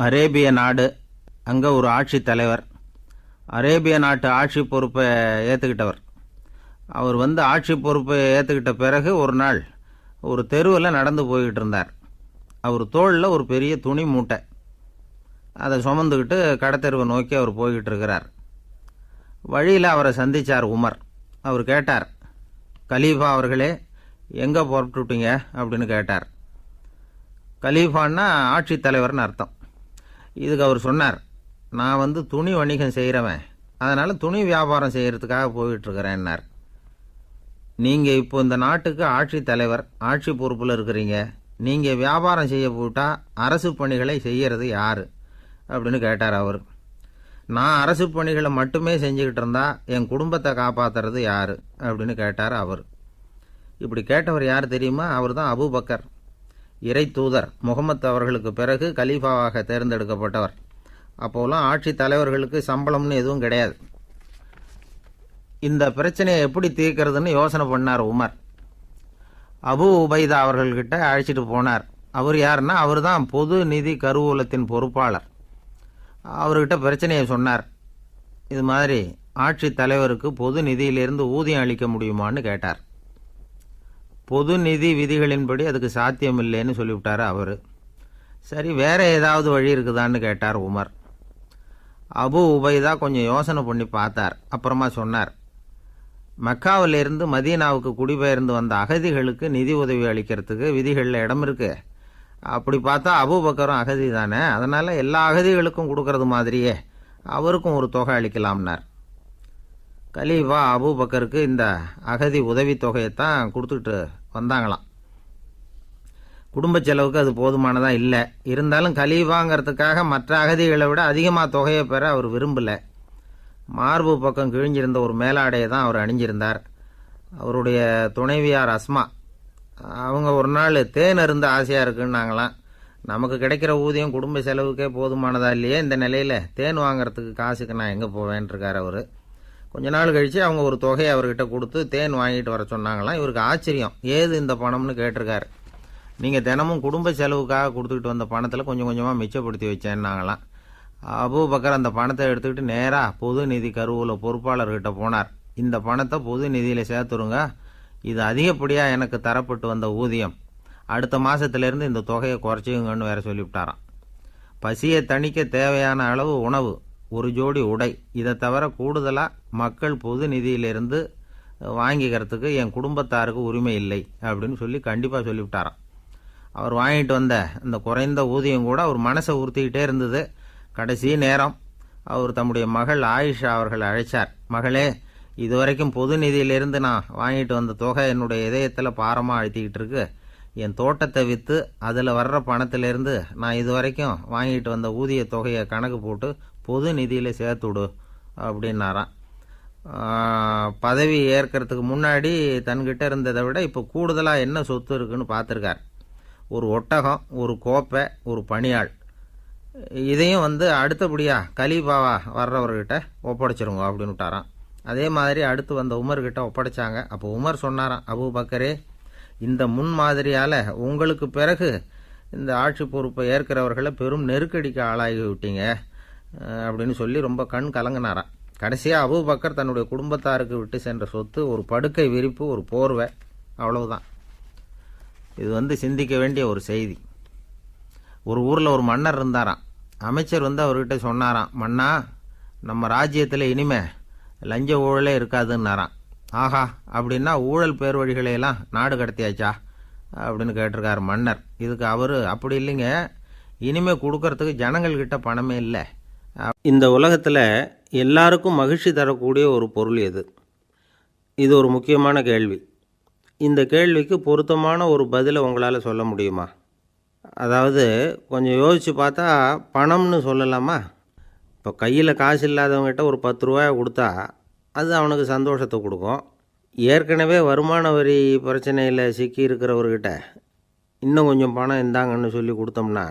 அரேபிய நாடு. அங்கே ஒரு ஆட்சி தலைவர். அரேபிய நாட்டு ஆட்சி பொறுப்பை ஏற்றுக்கிட்டவர். அவர் ஆட்சி பொறுப்பை ஏற்றுக்கிட்ட பிறகு ஒரு நாள் ஒரு தெருவில் நடந்து போய்கிட்டு இருந்தார். அவர் தோளில் ஒரு பெரிய துணி மூட்டை, அதை சுமந்துக்கிட்டு கடத்தெருவை நோக்கி அவர் போய்கிட்டு இருக்கிறார். வழியில் அவரை சந்தித்தார் உமர். அவர் கேட்டார், கலீஃபா அவர்களே, எங்கே புறப்பட்டுட்டீங்க அப்படின்னு கேட்டார். கலீஃபான்னா ஆட்சி தலைவர்னு அர்த்தம். இதுக்கு அவர் சொன்னார், நான் துணி வணிகம் செய்கிறவன், அதனால் துணி வியாபாரம் செய்கிறதுக்காக போயிட்டுருக்கிறேன்னார். நீங்கள் இப்போ இந்த நாட்டுக்கு ஆட்சி தலைவர், ஆட்சி பொறுப்பில் இருக்கிறீங்க. நீங்கள் வியாபாரம் செய்ய போட்டால் அரசு பணிகளை செய்கிறது யார் அப்படின்னு கேட்டார் அவர். நான் அரசு பணிகளை மட்டுமே செஞ்சுக்கிட்டு இருந்தா என் குடும்பத்தை காப்பாற்றுறது யார் அப்படின்னு கேட்டார் அவர். இப்படி கேட்டவர் யார் தெரியுமா? அவர் தான் அபூபக்கர், இறை தூதர் முகமது அவர்களுக்கு பிறகு கலீஃபாவாக தேர்ந்தெடுக்கப்பட்டவர். அப்போலாம் ஆட்சி தலைவர்களுக்கு சம்பளம்னு எதுவும் கிடையாது. இந்த பிரச்சனையை எப்படி தீர்க்கிறதுன்னு யோசனை பண்ணார் உமர். அபு உபைதா அவர்கள்கிட்ட அழைச்சிட்டு போனார். அவர் யாருன்னா, அவர் தான் பொது நிதி கருவூலத்தின் பொறுப்பாளர். அவர்கிட்ட பிரச்சனையை சொன்னார். இது மாதிரி ஆட்சி தலைவருக்கு பொது நிதியிலிருந்து ஊதியம் அளிக்க முடியுமான்னு கேட்டார். பொது நிதி விதிகளின்படி அதுக்கு சாத்தியம் இல்லைன்னு சொல்லிவிட்டார் அவர். சரி, வேற ஏதாவது வழி இருக்குதான்னு கேட்டார் உமர். அபு உபைதா கொஞ்சம் யோசனை பண்ணி பார்த்தார். அப்புறமா சொன்னார், மக்காவிலிருந்து மதீனாவுக்கு குடிபெயர்ந்து வந்த அகதிகளுக்கு நிதி உதவி அளிக்கிறதுக்கு விதிகளில் இடம் இருக்கு. அப்படி பார்த்தா அபூபக்கரும் அகதி தானே, அதனால எல்லா அகதிகளுக்கும் கொடுக்கறது மாதிரியே அவருக்கும் ஒரு தொகை அளிக்கலாம்னார். கலீஃபா அபூபக்கருக்கு இந்த அகதி உதவி தொகையைத்தான் கொடுத்துட்டு வந்தாங்களாம். குடும்ப செலவுக்கு அது போதுமானதா இல்லை. இருந்தாலும் கலீஃபாங்கிறதுக்காக மற்ற அகதிகளை விட அதிகமாக தொகையை பெற அவர் விரும்பலை. மார்பு பக்கம் கிழிஞ்சிருந்த ஒரு மேலாடையை தான் அவர் அணிஞ்சிருந்தார். அவருடைய துணைவியார் அஸ்மா, அவங்க ஒரு நாள் தேன் அருந்த ஆசையாக இருக்குன்னாங்களாம். நமக்கு கிடைக்கிற ஊதியம் குடும்ப செலவுக்கே போதுமானதா இல்லையே, இந்த நிலையில் தேன் வாங்கிறதுக்கு காசுக்கு நான் எங்கே போவேன்ருக்கார் அவர். கொஞ்ச நாள் கழித்து அவங்க ஒரு தொகையை அவர்கிட்ட கொடுத்து தேன் வாங்கிட்டு வர சொன்னாங்களாம். இவருக்கு ஆச்சரியம், ஏது இந்த பணம்னு கேட்டிருக்காரு. நீங்கள் தினமும் குடும்ப செலவுக்காக கொடுத்துக்கிட்டு வந்த பணத்தில் கொஞ்சம் கொஞ்சமாக மிச்சப்படுத்தி வச்சேன்னாங்களாம். அபூபக்கர் அந்த பணத்தை எடுத்துக்கிட்டு நேராக பொது நிதி கருவூல பொறுப்பாளர்கிட்ட போனார். இந்த பணத்தை பொது நிதியில் சேர்த்துருங்க, இது அதிகப்படியாக எனக்கு தரப்பட்டு வந்த ஊதியம், அடுத்த மாதத்திலேருந்து இந்த தொகையை குறைச்சிங்கன்னு வேற சொல்லிவிட்டாராம். பசியை தணிக்க தேவையான அளவு உணவு, ஒரு ஜோடி உடை, இதை தவிர கூடுதலாக மக்கள் பொது நிதியிலிருந்து வாங்கிக்கிறதுக்கு என் குடும்பத்தாருக்கு உரிமை இல்லை அப்படின்னு சொல்லி கண்டிப்பாக சொல்லிவிட்டாராம். அவர் வாங்கிட்டு வந்த அந்த குறைந்த ஊதியம் கூட அவர் மனசை உறுத்திக்கிட்டே இருந்தது. கடைசி நேரம் அவர் தம்முடைய மகள் ஆயிஷா அவர்களை அழைச்சார். மகளே, இதுவரைக்கும் பொது நிதியிலிருந்து நான் வாங்கிட்டு வந்த தொகை என்னுடைய இதயத்தில் பாரமாக அழுத்திக்கிட்டு இருக்கு. என் தோட்டத்தை விற்று அதில் வர்ற பணத்திலிருந்து நான் இதுவரைக்கும் வாங்கிட்டு வந்த ஊதிய தொகையை கணக்கு போட்டு பொது நிதியில் சேர்த்துடு அப்படின்னாராம். பதவி ஏற்கிறதுக்கு முன்னாடி தன்கிட்ட இருந்ததை விட இப்போ கூடுதலாக என்ன சொத்து இருக்குன்னு பார்த்துருக்கார். ஒரு ஒட்டகம், ஒரு கோப்பை, ஒரு பணியாள். இதையும் அடுத்தபடியாக கலீஃபாவா வர்றவர்கிட்ட ஒப்படைச்சிருங்க அப்படின்னு விட்டாராம். அதே மாதிரி அடுத்து வந்த உமர்கிட்ட ஒப்படைச்சாங்க. அப்போ உமர் சொன்னாராம், அபூபக்கரே, இந்த முன்மாதிரியால் உங்களுக்கு பிறகு இந்த ஆட்சி பொறுப்பை ஏற்கிறவர்களை பெரும் நெருக்கடிக்கு ஆளாகி விட்டீங்க அப்படின்னு சொல்லி ரொம்ப கண் கலங்கினாராம். கடைசியாக அபூபக்கர் தன்னுடைய குடும்பத்தாருக்கு விட்டு சென்ற சொத்து ஒரு படுக்கை விரிப்பு, ஒரு போர்வை, அவ்வளவுதான். இது சிந்திக்க வேண்டிய ஒரு செய்தி. ஒரு ஊரில் ஒரு மன்னர் இருந்தாராம். அமைச்சர் அவர்கிட்ட சொன்னாராம், மன்னா, நம்ம ராஜ்யத்தில் இனிமே லஞ்ச ஊழலே இருக்காதுன்னாராம். ஆஹா, அப்படின்னா ஊழல் பேர் வழிகளையெல்லாம் நாடு கடத்தியாச்சா அப்படின்னு கேட்டிருக்காரு மன்னர். இதுக்கு அவர், அப்படி இல்லைங்க, இனிமே கொடுக்கறதுக்கு ஜனங்கள்கிட்ட பணமே இல்லை. இந்த உலகத்தில் எல்லாருக்கும் மகிழ்ச்சி தரக்கூடிய ஒரு பொருள் எது? இது ஒரு முக்கியமான கேள்வி. இந்த கேள்விக்கு பொருத்தமான ஒரு பதிலை உங்களால் சொல்ல முடியுமா? அதாவது கொஞ்சம் யோசித்து பார்த்தா பணம்னு சொல்லலாமா? இப்போ கையில் காசு இல்லாதவங்ககிட்ட ஒரு 10 ரூபாய் கொடுத்தா அது அவனுக்கு சந்தோஷத்தை கொடுக்கும். ஏற்கனவே வருமான வரி பிரச்சனையில் சிக்கி இருக்கிறவர்கிட்ட இன்னும் கொஞ்சம் பணம் இந்தாங்கன்னு சொல்லி கொடுத்தோம்னா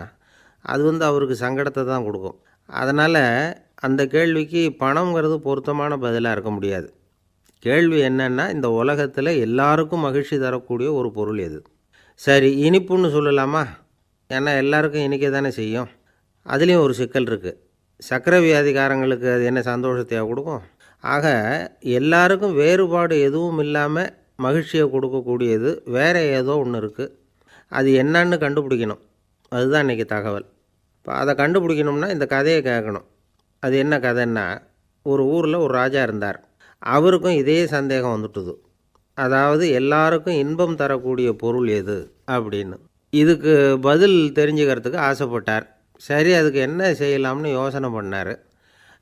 அது அவருக்கு சங்கடத்தை தான் கொடுக்கும். அதனால் அந்த கேள்விக்கு பணங்கிறது பொருத்தமான பதிலாக இருக்க முடியாது. கேள்வி என்னன்னா, இந்த உலகத்தில் எல்லாருக்கும் மகிழ்ச்சி தரக்கூடிய ஒரு பொருள் எது? சரி, இனிப்புன்னு சொல்லலாமா? ஏன்னா எல்லாருக்கும் இனிக்க தானே செய்யும். அதுலேயும் ஒரு சிக்கல் இருக்குது. சர்க்கரை வியாதிக்காரங்களுக்கு அது என்ன சந்தோஷத்தையா கொடுக்கும்? ஆக எல்லாருக்கும் வேறுபாடு எதுவும் இல்லாமல் மகிழ்ச்சியை கொடுக்கக்கூடியது வேறு ஏதோ ஒன்று இருக்குது. அது என்னன்னு கண்டுபிடிக்கணும். அதுதான் இன்றைக்கி தகவல். இப்போ அதை கண்டுபிடிக்கணும்னா இந்த கதையை கேட்கணும். அது என்ன கதைன்னா, ஒரு ஊரில் ஒரு ராஜா இருந்தார். அவருக்கும் இதே சந்தேகம் வந்துட்டுது. அதாவது எல்லாருக்கும் இன்பம் தரக்கூடிய பொருள் எது அப்படின்னு. இதுக்கு பதில் தெரிஞ்சுக்கிறதுக்கு ஆசைப்பட்டார். சரி, அதுக்கு என்ன செய்யலாம்னு யோசனை பண்ணார்.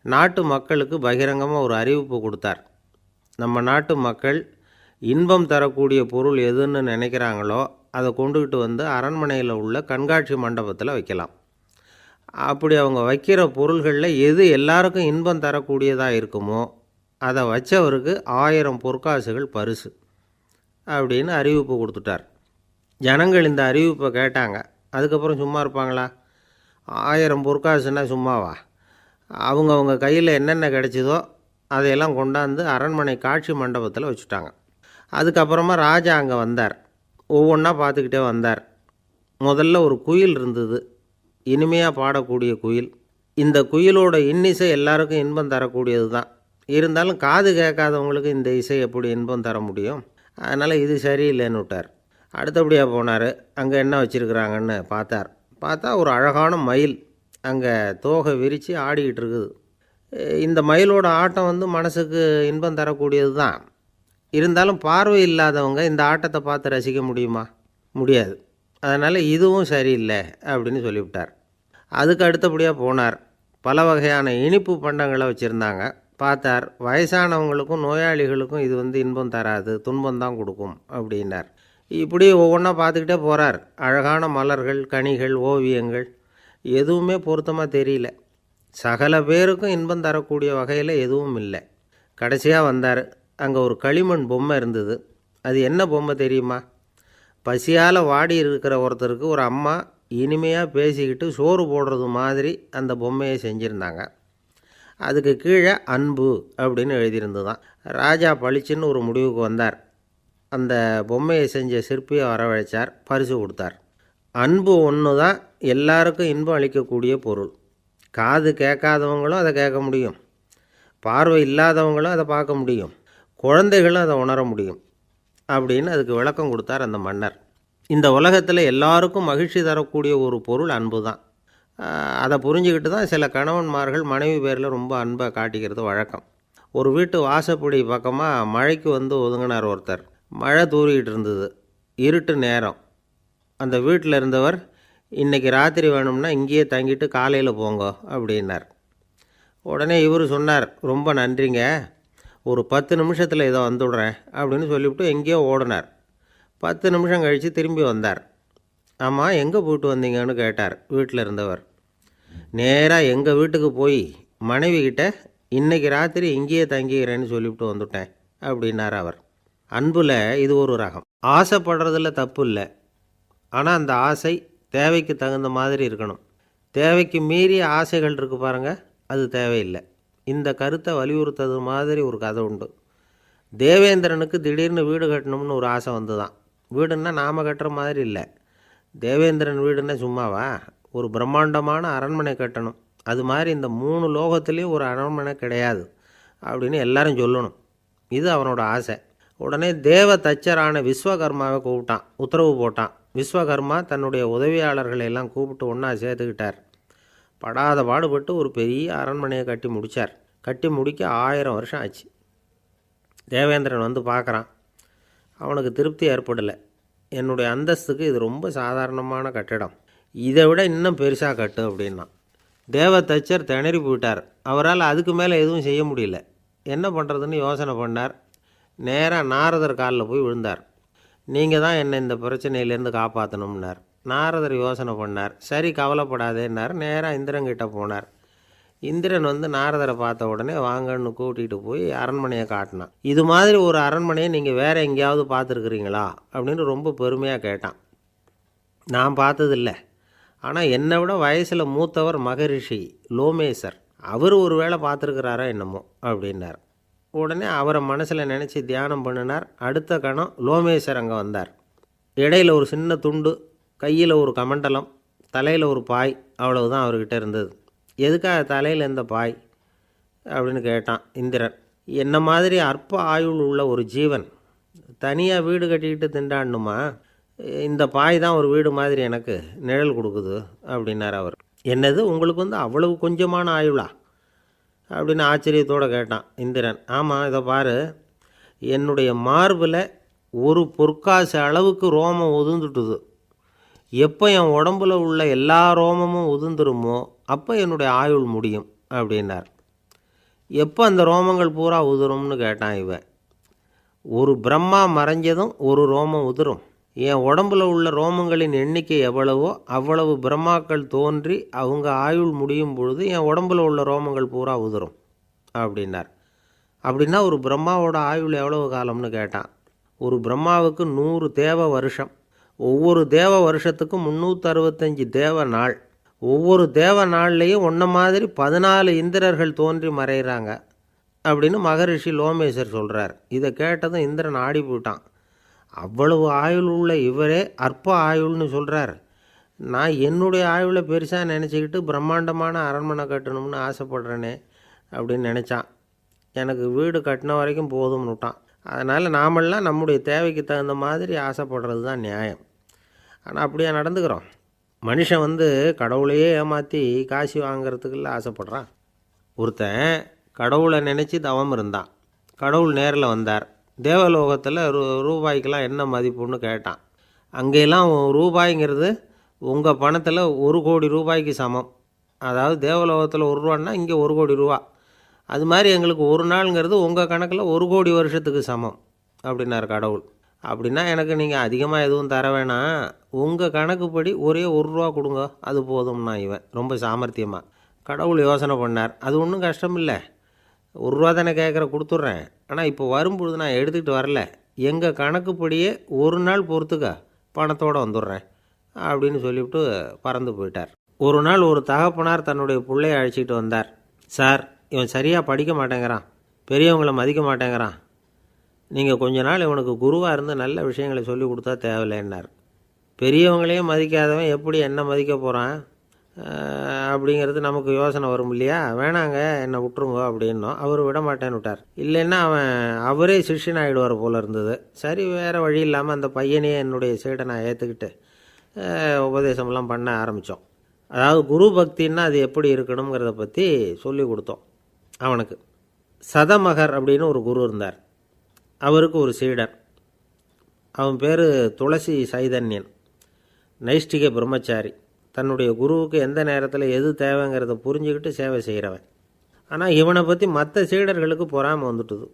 நாட்டு மக்களுக்கு பகிரங்கமாக ஒரு அறிவிப்பு கொடுத்தார். நம்ம நாட்டு மக்கள் இன்பம் தரக்கூடிய பொருள் எதுன்னு நினைக்கிறாங்களோ அதை கொண்டுக்கிட்டு வந்து அரண்மனையில் உள்ள கண்காட்சி மண்டபத்தில் வைக்கலாம். அப்படி அவங்க வைக்கிற பொருள்களில் எது எல்லாருக்கும் இன்பம் தரக்கூடியதாக இருக்குமோ அதை வச்சவருக்கு 1000 பொற்காசுகள் பரிசு அப்படின்னு அறிவிப்பு கொடுத்துட்டார். ஜனங்கள் இந்த அறிவிப்பை கேட்டாங்க. அதுக்கப்புறம் சும்மா இருப்பாங்களா? 1000 பொற்காசுன்னா சும்மாவா? அவங்க கையில் என்னென்ன கிடைச்சிதோ அதையெல்லாம் கொண்டாந்து அரண்மனை காட்சி மண்டபத்தில் வச்சுட்டாங்க. அதுக்கப்புறமா ராஜா அங்கே வந்தார். ஒவ்வொன்றா பார்த்துக்கிட்டே வந்தார். முதல்ல ஒரு குயில் இருந்தது, இனிமையாக பாடக்கூடிய குயில். இந்த குயிலோட இன்னிசை எல்லாருக்கும் இன்பம் தரக்கூடியது தான். இருந்தாலும் காது கேட்காதவங்களுக்கு இந்த இசை எப்படி இன்பம் தர முடியும்? அதனால் இது சரியில்லைன்னு விட்டார். அடுத்தபடியாக போனார். அங்கே என்ன வச்சுருக்குறாங்கன்னு பார்த்தா ஒரு அழகான மயில் அங்கே தோகை விரித்து ஆடிக்கிட்டு இருக்குது. இந்த மயிலோட ஆட்டம் மனசுக்கு இன்பம் தரக்கூடியது தான். இருந்தாலும் பார்வை இல்லாதவங்க இந்த ஆட்டத்தை பார்த்து ரசிக்க முடியுமா? முடியாது. அதனால் இதுவும் சரியில்லை அப்படின்னு சொல்லிவிட்டார். அதுக்கு அடுத்தபடியாக போனார். பல வகையான இனிப்பு பண்டங்களை வச்சுருந்தாங்க. பார்த்தார், வயசானவங்களுக்கும் நோயாளிகளுக்கும் இது இன்பம் தராது, துன்பம் தான் கொடுக்கும் அப்படின்னார். இப்படி ஒவ்வொன்றா பார்த்துக்கிட்டே போகிறார். அழகான மலர்கள், கனிகள், ஓவியங்கள் எதுவுமே பொருத்தமாக தெரியல. சகல பேருக்கும் இன்பம் தரக்கூடிய வகையில் எதுவும் இல்லை. கடைசியாக வந்தார். அங்கே ஒரு களிமண் பொம்மை இருந்தது. அது என்ன பொம்மை தெரியுமா? பசியால் வாடி இருக்கிற ஒருத்தருக்கு ஒரு அம்மா இனிமையாக பேசிக்கிட்டு சோறு போடுறது மாதிரி அந்த பொம்மையை செஞ்சுருந்தாங்க. அதுக்கு கீழே அன்பு அப்படின்னு எழுதியிருந்துதான். ராஜா பளிச்சுன்னு ஒரு முடிவுக்கு வந்தார். அந்த பொம்மையை செஞ்ச சிற்பியை வரவழைச்சார், பரிசு கொடுத்தார். அன்பு ஒன்று தான் எல்லாருக்கும் இன்பம் அளிக்கக்கூடிய பொருள். காது கேட்காதவங்களும் அதை கேட்க முடியும், பார்வை இல்லாதவங்களும் அதை பார்க்க முடியும், குழந்தைகளும் அதை உணர முடியும் அப்படின்னு அதுக்கு விளக்கம் கொடுத்தார் அந்த மன்னர். இந்த உலகத்தில் எல்லாருக்கும் மகிழ்ச்சி தரக்கூடிய ஒரு பொருள் அன்பு தான். அதை புரிஞ்சுக்கிட்டு தான் சில கணவன்மார்கள் மனைவி பேரில் ரொம்ப அன்பை காட்டிக்கிறது வழக்கம். ஒரு வீட்டு வாசப்படி பக்கமாக மழைக்கு ஒதுங்கினார் ஒருத்தர். மழை தூரிக்கிட்டு இருந்தது, இருட்டு நேரம். அந்த வீட்டில் இருந்தவர், இன்றைக்கி ராத்திரி வேணும்னா இங்கேயே தங்கிட்டு காலையில் போங்க அப்படின்னார். உடனே இவர் சொன்னார், ரொம்ப நன்றிங்க, ஒரு 10 நிமிஷத்தில் இதை வந்துவிடுறேன் அப்படின்னு சொல்லிவிட்டு எங்கேயோ ஓடினார். 10 நிமிஷம் கழித்து திரும்பி வந்தார். ஆமாம், எங்கே போயிட்டு வந்தீங்கன்னு கேட்டார் வீட்டில் இருந்தவர். நேராக எங்கள் வீட்டுக்கு போய் மனைவிக்கிட்ட இன்றைக்கி ராத்திரி இங்கேயே தங்கிக்கிறேன்னு சொல்லிவிட்டு வந்துட்டேன் அப்படின்னார் அவர். அன்பில் இது ஒரு ரகம். ஆசைப்படுறதில்ல தப்பு இல்லை, ஆனால் அந்த ஆசை தேவைக்கு தகுந்த மாதிரி இருக்கணும். தேவைக்கு மீறிய ஆசைகள் இருக்குது பாருங்கள், அது தேவையில்லை. இந்த கருத்தை வலியுறுத்தது மாதிரி ஒரு கதை உண்டு. தேவேந்திரனுக்கு திடீர்னு வீடு கட்டணும்னு ஒரு ஆசை வந்துதான். வீடுன்னா நாம் கட்டுற மாதிரி இல்லை. தேவேந்திரன் வீடுன்னா சும்மாவா? ஒரு பிரம்மாண்டமான அரண்மனை கட்டணும். அது மாதிரி இந்த 3 லோகத்துலேயும் ஒரு அரண்மனை கிடையாது அப்படின்னு எல்லாரும் சொல்லணும். இது அவனோட ஆசை. உடனே தேவ தச்சரான விஸ்வகர்மாவை கூப்பிட்டான், உத்தரவு போட்டான். விஸ்வகர்மா தன்னுடைய உதவியாளர்களை எல்லாம் கூப்பிட்டு ஒன்றா சேர்த்துக்கிட்டார். படாத பாடுபட்டு ஒரு பெரிய அரண்மனையை கட்டி முடித்தார். கட்டி முடிக்க 1000 வருஷம் ஆச்சு. தேவேந்திரன் பார்க்குறான். அவனுக்கு திருப்தி ஏற்படலை. என்னுடைய அந்தஸ்துக்கு இது ரொம்ப சாதாரணமான கட்டிடம், இதை விட இன்னும் பெருசாக கட்டு அப்படின்னா. தேவ தச்சர் திணறி போயிட்டார். அவரால் அதுக்கு மேலே எதுவும் செய்ய முடியல. என்ன பண்ணுறதுன்னு யோசனை பண்ணார். நேராக நாரதர் காலில் போய் விழுந்தார். நீங்கள் தான் என்னை இந்த பிரச்சனையிலேருந்து காப்பாற்றணும்னார். நாரதர் யோசனை பண்ணார். சரி, கவலைப்படாதேன்னார். நேராக இந்திரன்கிட்ட போனார். இந்திரன் நாரதரை பார்த்த உடனே வாங்கன்னு கூட்டிகிட்டு போய் அரண்மனையை காட்டினான். இது மாதிரி ஒரு அரண்மனையை நீங்கள் வேறு எங்கேயாவது பார்த்துருக்குறீங்களா அப்படின்னு ரொம்ப பெருமையாக கேட்டான். நான் பார்த்ததில்லை, ஆனால் என்னை விட வயசில் மூத்தவர் மகரிஷி லோமேசர், அவர் ஒரு வேளை பார்த்துருக்கிறாரா என்னமோ அப்படின்னார். உடனே அவரை மனசில் நினச்சி தியானம் பண்ணினார். அடுத்த கணம் லோமேசர் அங்கே வந்தார். இடையில் ஒரு சின்ன துண்டு, கையில் ஒரு கமண்டலம், தலையில் ஒரு பாய், அவ்வளவுதான் அவர்கிட்ட இருந்தது. எதுக்காக தலையில் இந்த பாய் அப்படின்னு கேட்டான் இந்திரன். என்ன மாதிரி அற்ப ஆயுள் உள்ள ஒரு ஜீவன் தனியாக வீடு கட்டிக்கிட்டு திண்டாடணுமா? இந்த பாய் தான் ஒரு வீடு மாதிரி எனக்கு நிழல் கொடுக்குது அப்படின்னார் அவர். என்னது, உங்களுக்கு அவ்வளவு கொஞ்சமான ஆயுளா அப்படின்னு ஆச்சரியத்தோடு கேட்டான் இந்திரன். ஆமாம், இதை பாரு, என்னுடைய மார்பில் ஒரு பொற்காசு அளவுக்கு ரோமம் உதிர்ந்துட்டுது. எப்போ என் உடம்புல உள்ள எல்லா ரோமமும் உதிர்ந்துருமோ அப்போ என்னுடைய ஆயுள் முடியும் அப்படின்னார். எப்போ அந்த ரோமங்கள் பூரா உதிரும்னு கேட்டான் இவன். ஒரு பிரம்மா மறைஞ்சதும் ஒரு ரோமம் உதிரும். என் உடம்புல உள்ள ரோமங்களின் எண்ணிக்கை எவ்வளவோ அவ்வளவு பிரம்மாக்கள் தோன்றி அவங்க ஆயுள் முடியும் பொழுது என் உடம்புல உள்ள ரோமங்கள் பூரா உதிரும் அப்படின்னார். அப்படின்னா ஒரு பிரம்மாவோட ஆயுள் எவ்வளவு காலம்னு கேட்டான். ஒரு பிரம்மாவுக்கு 100 தேவ வருஷம். ஒவ்வொரு தேவ வருஷத்துக்கும் 365 தேவ நாள். ஒவ்வொரு தேவ நாள்லேயும் ஒன்றை மாதிரி 14 இந்திரர்கள் தோன்றி மறைகிறாங்க அப்படின்னு மகரிஷி லோமேசர் சொல்கிறார். இதை கேட்டதும் இந்திரன் ஆடி போயிட்டான். அவ்வளவு ஆயுள் உள்ள இவரே அற்ப ஆயுள்னு சொல்கிறார். நான் என்னுடைய ஆயுளை பெருசாக நினச்சிக்கிட்டு பிரம்மாண்டமான அரண்மனை கட்டணும்னு ஆசைப்படுறேனே அப்படின்னு நினச்சான். எனக்கு வீடு கட்டின வரைக்கும் போதும்னு விட்டான். அதனால் நாமெல்லாம் நம்முடைய தேவைக்கு தகுந்த மாதிரி ஆசைப்படுறது தான் நியாயம். ஆனால் அப்படியே நடந்துக்கிறோம். மனுஷன் கடவுளையே ஏமாற்றி காசு வாங்கிறதுக்குள்ள ஆசைப்படுறான். ஒருத்தன் கடவுளை நினச்சி தவம் இருந்தான். கடவுள் நேரில் வந்தார். தேவலோகத்தில் ரூபாய்க்கெல்லாம் என்ன மதிப்புன்னு கேட்டான். அங்கெல்லாம் ரூபாய்ங்கிறது உங்கள் பணத்தில் 1 கோடி ரூபாய்க்கு சமம். அதாவது தேவலோகத்தில் 1 ரூபான்னா இங்கே 1 கோடி ரூபா. அது மாதிரி எங்களுக்கு ஒரு நாளுங்கிறது உங்கள் கணக்கில் 1 கோடி வருஷத்துக்கு சமம் அப்படின்னார் கடவுள். அப்படின்னா எனக்கு நீங்கள் அதிகமாக எதுவும் தர வேணாம், உங்கள் கணக்குப்படி ஒரே 1 ரூபா கொடுங்க, அது போதும்னா இவன் ரொம்ப சாமர்த்தியமாக. கடவுள் யோசனை பண்ணார். அது ஒன்றும் கஷ்டம் இல்லை, 1 ரூபா தானே கேட்குற, கொடுத்துட்றேன். ஆனால் இப்போ வரும்பொழுது நான் எடுத்துக்கிட்டு வரல, எங்கள் கணக்குப்படியே 1 நாள் பொறுத்துக்க பணத்தோடு வந்துடுறேன் அப்படின்னு சொல்லிவிட்டு பறந்து போயிட்டார். ஒரு நாள் ஒரு தகப்பனார் தன்னுடைய பிள்ளையை அழைச்சிட்டு வந்தார். சார், இவன் சரியாக படிக்க மாட்டேங்கிறான், பெரியவங்களை மதிக்க மாட்டேங்கிறான், நீங்கள் கொஞ்ச நாள் இவனுக்கு குருவாக இருந்து நல்ல விஷயங்களை சொல்லி கொடுத்தா தேவையில்லைன்னார். பெரியவங்களையும் மதிக்காதவன் எப்படி என்ன மதிக்க போகிறான் அப்படிங்கிறது நமக்கு யோசனை வரும் இல்லையா? வேணாங்க, என்னை விட்டுருங்க அப்படின்னோம். அவர் விட மாட்டேன்னு விட்டார். இல்லைன்னா அவரே சிஷ்யன் ஆகிடுவார் போல இருந்தது. சரி, வேறு வழி இல்லாமல் அந்த பையனையே என்னுடைய சைடை நான் ஏற்றுக்கிட்டு உபதேசம்லாம் பண்ண ஆரம்பித்தோம். அதாவது குரு பக்தின்னா அது எப்படி இருக்கணுங்கிறத பற்றி சொல்லி கொடுத்தோம் அவனுக்கு. சதமகர் அப்படின்னு ஒரு குரு இருந்தார். அவருக்கு ஒரு சீடர். அவன் பேர் துளசி சைதன்யன். நைஷ்டிக பிரம்மச்சாரி. தன்னுடைய குருவுக்கு எந்த நேரத்தில் எது தேவைங்கிறத புரிஞ்சுக்கிட்டு சேவை செய்கிறவன். ஆனால் இவனை பற்றி மற்ற சீடர்களுக்கு பொறாமல் வந்துட்டுது.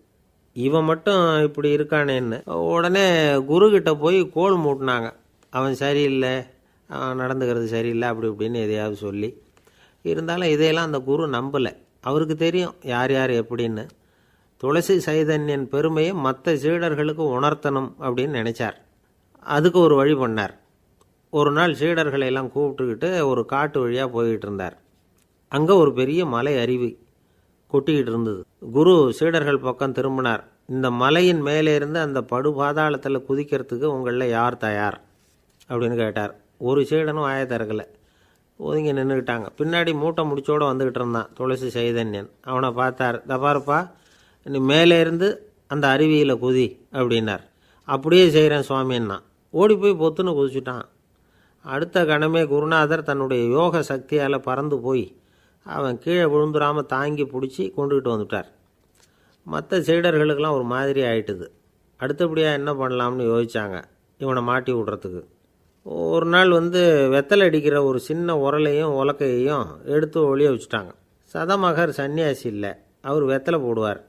இவன் மட்டும் இப்படி இருக்கானேன்னு உடனே குருக்கிட்ட போய் கோல் மூட்டினாங்க. அவன் சரியில்லை, அவன் நடந்துக்கிறது சரியில்லை, அப்படி இப்படின்னு எதையாவது சொல்லி. இருந்தாலும் இதையெல்லாம் அந்த குரு நம்பலை. அவருக்கு தெரியும் யார் யார் எப்படின்னு. துளசி சைதன்யன் பெருமையை மற்ற சீடர்களுக்கு உணர்த்தணும் அப்படின்னு நினச்சார். அதுக்கு ஒரு வழி பண்ணார். ஒரு நாள் சீடர்களை எல்லாம் கூப்பிட்டுக்கிட்டு ஒரு காட்டு வழியாக போய்கிட்டு இருந்தார். அங்கே ஒரு பெரிய மலை அருவி கொட்டிக்கிட்டு இருந்தது. குரு சீடர்கள் பக்கம் திரும்பினார். இந்த மலையின் மேலே இருந்து அந்த படுபாதாளத்தில் குதிக்கிறதுக்கு உங்களில் யார் தயார் அப்படின்னு கேட்டார். ஒரு சீடனும் வாயை திறக்கலை, ஒதுங்கி நின்றுக்கிட்டாங்க. பின்னாடி மூட்டை முடிச்சோடு வந்துக்கிட்டு இருந்தான் துளசி சைதன்யன். அவனை பார்த்தார். தப்பாருப்பா, நீ மேலே இருந்து அந்த அருவியில் குதி அப்படின்னார். அப்படியே செய்கிறேன் சுவாமின்னா ஓடி போய் பொத்துன்னு குதிச்சுட்டான். அடுத்த கணமே குருநாதர் தன்னுடைய யோக சக்தியால் பறந்து போய் அவன் கீழே விழுந்துடாமல் தாங்கி பிடிச்சி கொண்டுக்கிட்டு வந்துட்டார். மற்ற சீடர்களுக்கெல்லாம் ஒரு மாதிரி ஆயிட்டுது. அடுத்தபடியாக என்ன பண்ணலாம்னு யோசித்தாங்க இவனை மாட்டி விடுறதுக்கு. ஒரு நாள் வெத்தலை அடிக்கிற ஒரு சின்ன உரலையும் உலக்கையையும் எடுத்து ஒளிய வச்சுட்டாங்க. சதமகர் சன்னியாசி இல்லை, அவர் வெத்தலை போடுவார்.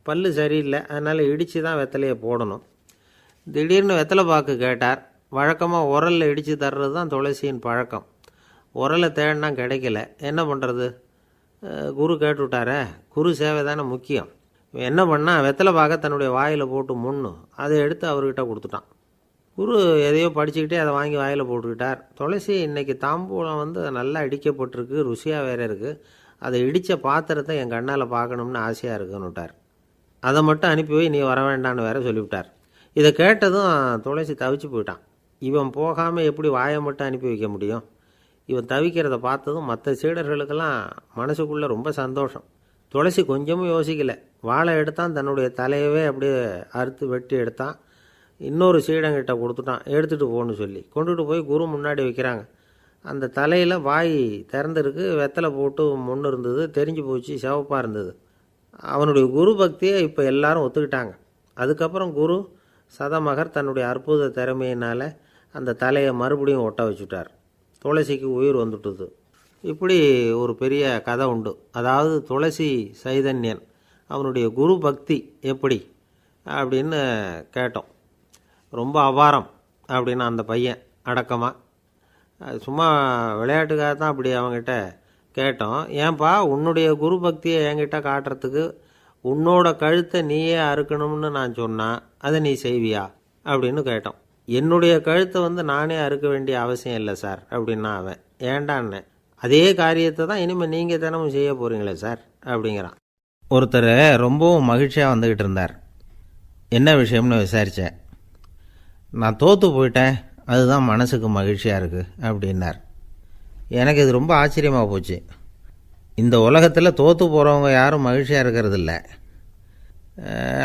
பல்லு சரியில்லை, அதனால் இடித்து தான் வெத்தலையை போடணும். திடீர்னு வெத்தலை பாக்கு கேட்டார். வழக்கமாக உரலில் இடித்து தர்றது தான் துளசியின் பழக்கம். உரலை தேடினா கிடைக்கல, என்ன பண்ணுறது? குரு கேட்டுவிட்டாரே, குரு சேவை தானே முக்கியம். என்ன பண்ணால் வெத்தலை பாக்க தன்னுடைய வாயில் போட்டு முன்னும் அதை எடுத்து அவர்கிட்ட கொடுத்துட்டான். குரு எதையோ படிச்சுக்கிட்டே அதை வாங்கி வாயில் போட்டுக்கிட்டார். துளசி இன்றைக்கி தாம்பூலம் நல்லா இடிக்கப்பட்டிருக்கு, ருசியாக வேறு இருக்குது, அதை இடித்த பாத்திரத்தை என் கண்ணால் பார்க்கணும்னு ஆசையாக இருக்குன்னு விட்டார். அதை மட்டும் அனுப்பி போய் நீ வர வேண்டான்னு வேற சொல்லிவிட்டார். இதை கேட்டதும் துளசி தவிச்சு போயிட்டான். இவன் போகாமல் எப்படி வாயை மட்டும் அனுப்பி வைக்க முடியும்? இவன் தவிக்கிறத பார்த்ததும் மற்ற சீடர்களுக்கெல்லாம் மனசுக்குள்ளே ரொம்ப சந்தோஷம். துளசி கொஞ்சமும் யோசிக்கலை, வாழை எடுத்தான், தன்னுடைய தலையவே அப்படியே அறுத்து வெட்டி எடுத்தான், இன்னொரு சீடங்கிட்ட கொடுத்துட்டான், எடுத்துகிட்டு போகணும்னு சொல்லி கொண்டுட்டு போய் குரு முன்னாடி வைக்கிறாங்க. அந்த தலையில் வாய் திறந்துருக்கு, வெத்தலை போட்டு முன்னு இருந்தது, தெரிஞ்சு போச்சு, சிவப்பாக இருந்தது. அவனுடைய குரு பக்தியை இப்போ எல்லாரும் ஒத்துக்கிட்டாங்க. அதுக்கப்புறம் குரு சதமகர் தன்னுடைய அற்புத திறமையினால் அந்த தலையை மறுபடியும் ஒட்ட வச்சுட்டார். துளசிக்கு உயிர் வந்துட்டுது. இப்படி ஒரு பெரிய கதை உண்டு. அதாவது துளசி சைதன்யன் அவனுடைய குரு பக்தி எப்படி அப்படின்னு கேட்டோம். ரொம்ப அபாரம் அப்படின்னு அந்த பையன் அடக்கமாக, சும்மா விளையாட்டுக்காக தான் அப்படி அவங்ககிட்ட கேட்டோம். ஏன்பா உன்னுடைய குரு பக்தியை என்கிட்ட காட்டுறதுக்கு உன்னோட கழுத்தை நீயே அறுக்கணும்னு நான் சொன்னான், அதை நீ செய்வியா அப்படின்னு கேட்டோம். என்னுடைய கழுத்தை நானே அறுக்க வேண்டிய அவசியம் இல்லை சார் அப்படின்னா அவன். ஏண்டான்னு, அதே காரியத்தை தான் இனிமேல் நீங்கள் தினமும் செய்ய போகிறீங்களே சார் அப்படிங்கிறான். ஒருத்தர் ரொம்பவும் மகிழ்ச்சியாக வந்துக்கிட்டு இருந்தார். என்ன விஷயம்னு விசாரித்தேன். நான் தோற்று போயிட்டேன், அதுதான் மனசுக்கு மகிழ்ச்சியாக இருக்குது அப்படின்னார். எனக்கு இது ரொம்ப ஆச்சரியமாக போச்சு. இந்த உலகத்தில் தோற்று போகிறவங்க யாரும் மகிழ்ச்சியாக இருக்கிறது இல்லை.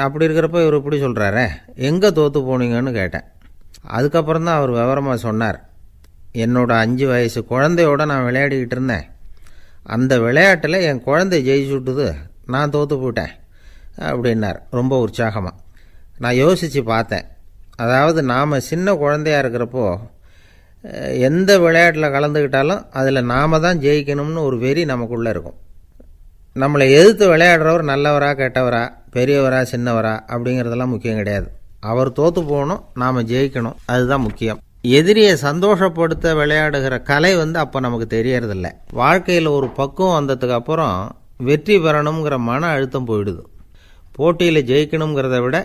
அப்படி இருக்கிறப்ப இவர் இப்படி சொல்கிறாரே, எங்கே தோற்று போனீங்கன்னு கேட்டேன். அதுக்கப்புறம் தான் அவர் விவரமாக சொன்னார். என்னோட 5 வயசு குழந்தையோடு நான் விளையாடிக்கிட்டு இருந்தேன். அந்த விளையாட்டில் என் குழந்தை ஜெயிச்சுட்டுது, நான் தோற்று போயிட்டேன் அப்படின்னார் ரொம்ப உற்சாகமாக. நான் யோசித்து பார்த்தேன். அதாவது நாம் சின்ன குழந்தையாக இருக்கிறப்போ எந்த விளையாட்டில் கலந்துக்கிட்டாலும் அதில் நாம் தான் ஜெயிக்கணும்னு ஒரு வெறி நமக்குள்ளே இருக்கும். நம்மளை எதிர்த்து விளையாடுறவர் நல்லவரா கெட்டவரா, பெரியவரா சின்னவரா அப்படிங்கிறதெல்லாம் முக்கியம் கிடையாது. அவர் தோற்று போகணும், நாம் ஜெயிக்கணும், அதுதான் முக்கியம். எதிரியை சந்தோஷப்படுத்த விளையாடுகிற கலை அப்போ நமக்கு தெரியறதில்ல. வாழ்க்கையில் ஒரு பக்குவம் வந்ததுக்கு அப்புறம் வெற்றி பெறணுங்கிற மன அழுத்தம் போயிடுது. போட்டியில் ஜெயிக்கணுங்கிறத விட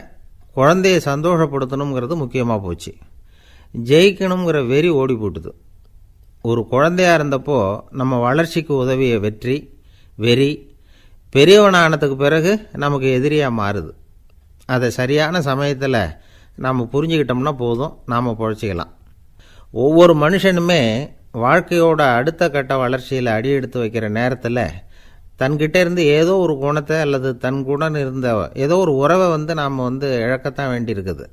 குழந்தையை சந்தோஷப்படுத்தணுங்கிறது முக்கியமாக போச்சு. ஜெயிக்கணுங்கிற வெறி ஓடி போட்டுது. ஒரு குழந்தையாக இருந்தப்போ நம்ம வளர்ச்சிக்கு உதவிய வெறி பெரியவனானதுக்கு பிறகு நமக்கு எதிரியாக மாறுது. அதை சரியான சமயத்தில் நாம் புரிஞ்சுக்கிட்டோம்னா போதும், நாம் பொழைச்சிக்கலாம். ஒவ்வொரு மனுஷனுமே வாழ்க்கையோட அடுத்த கட்ட வளர்ச்சியில் அடி எடுத்து வைக்கிற நேரத்தில் தன்கிட்ட இருந்து ஏதோ ஒரு குணத்தை அல்லது தன் குணம் இருந்த ஏதோ ஒரு உறவை நாம் இழக்கத்தான் வேண்டியிருக்குது.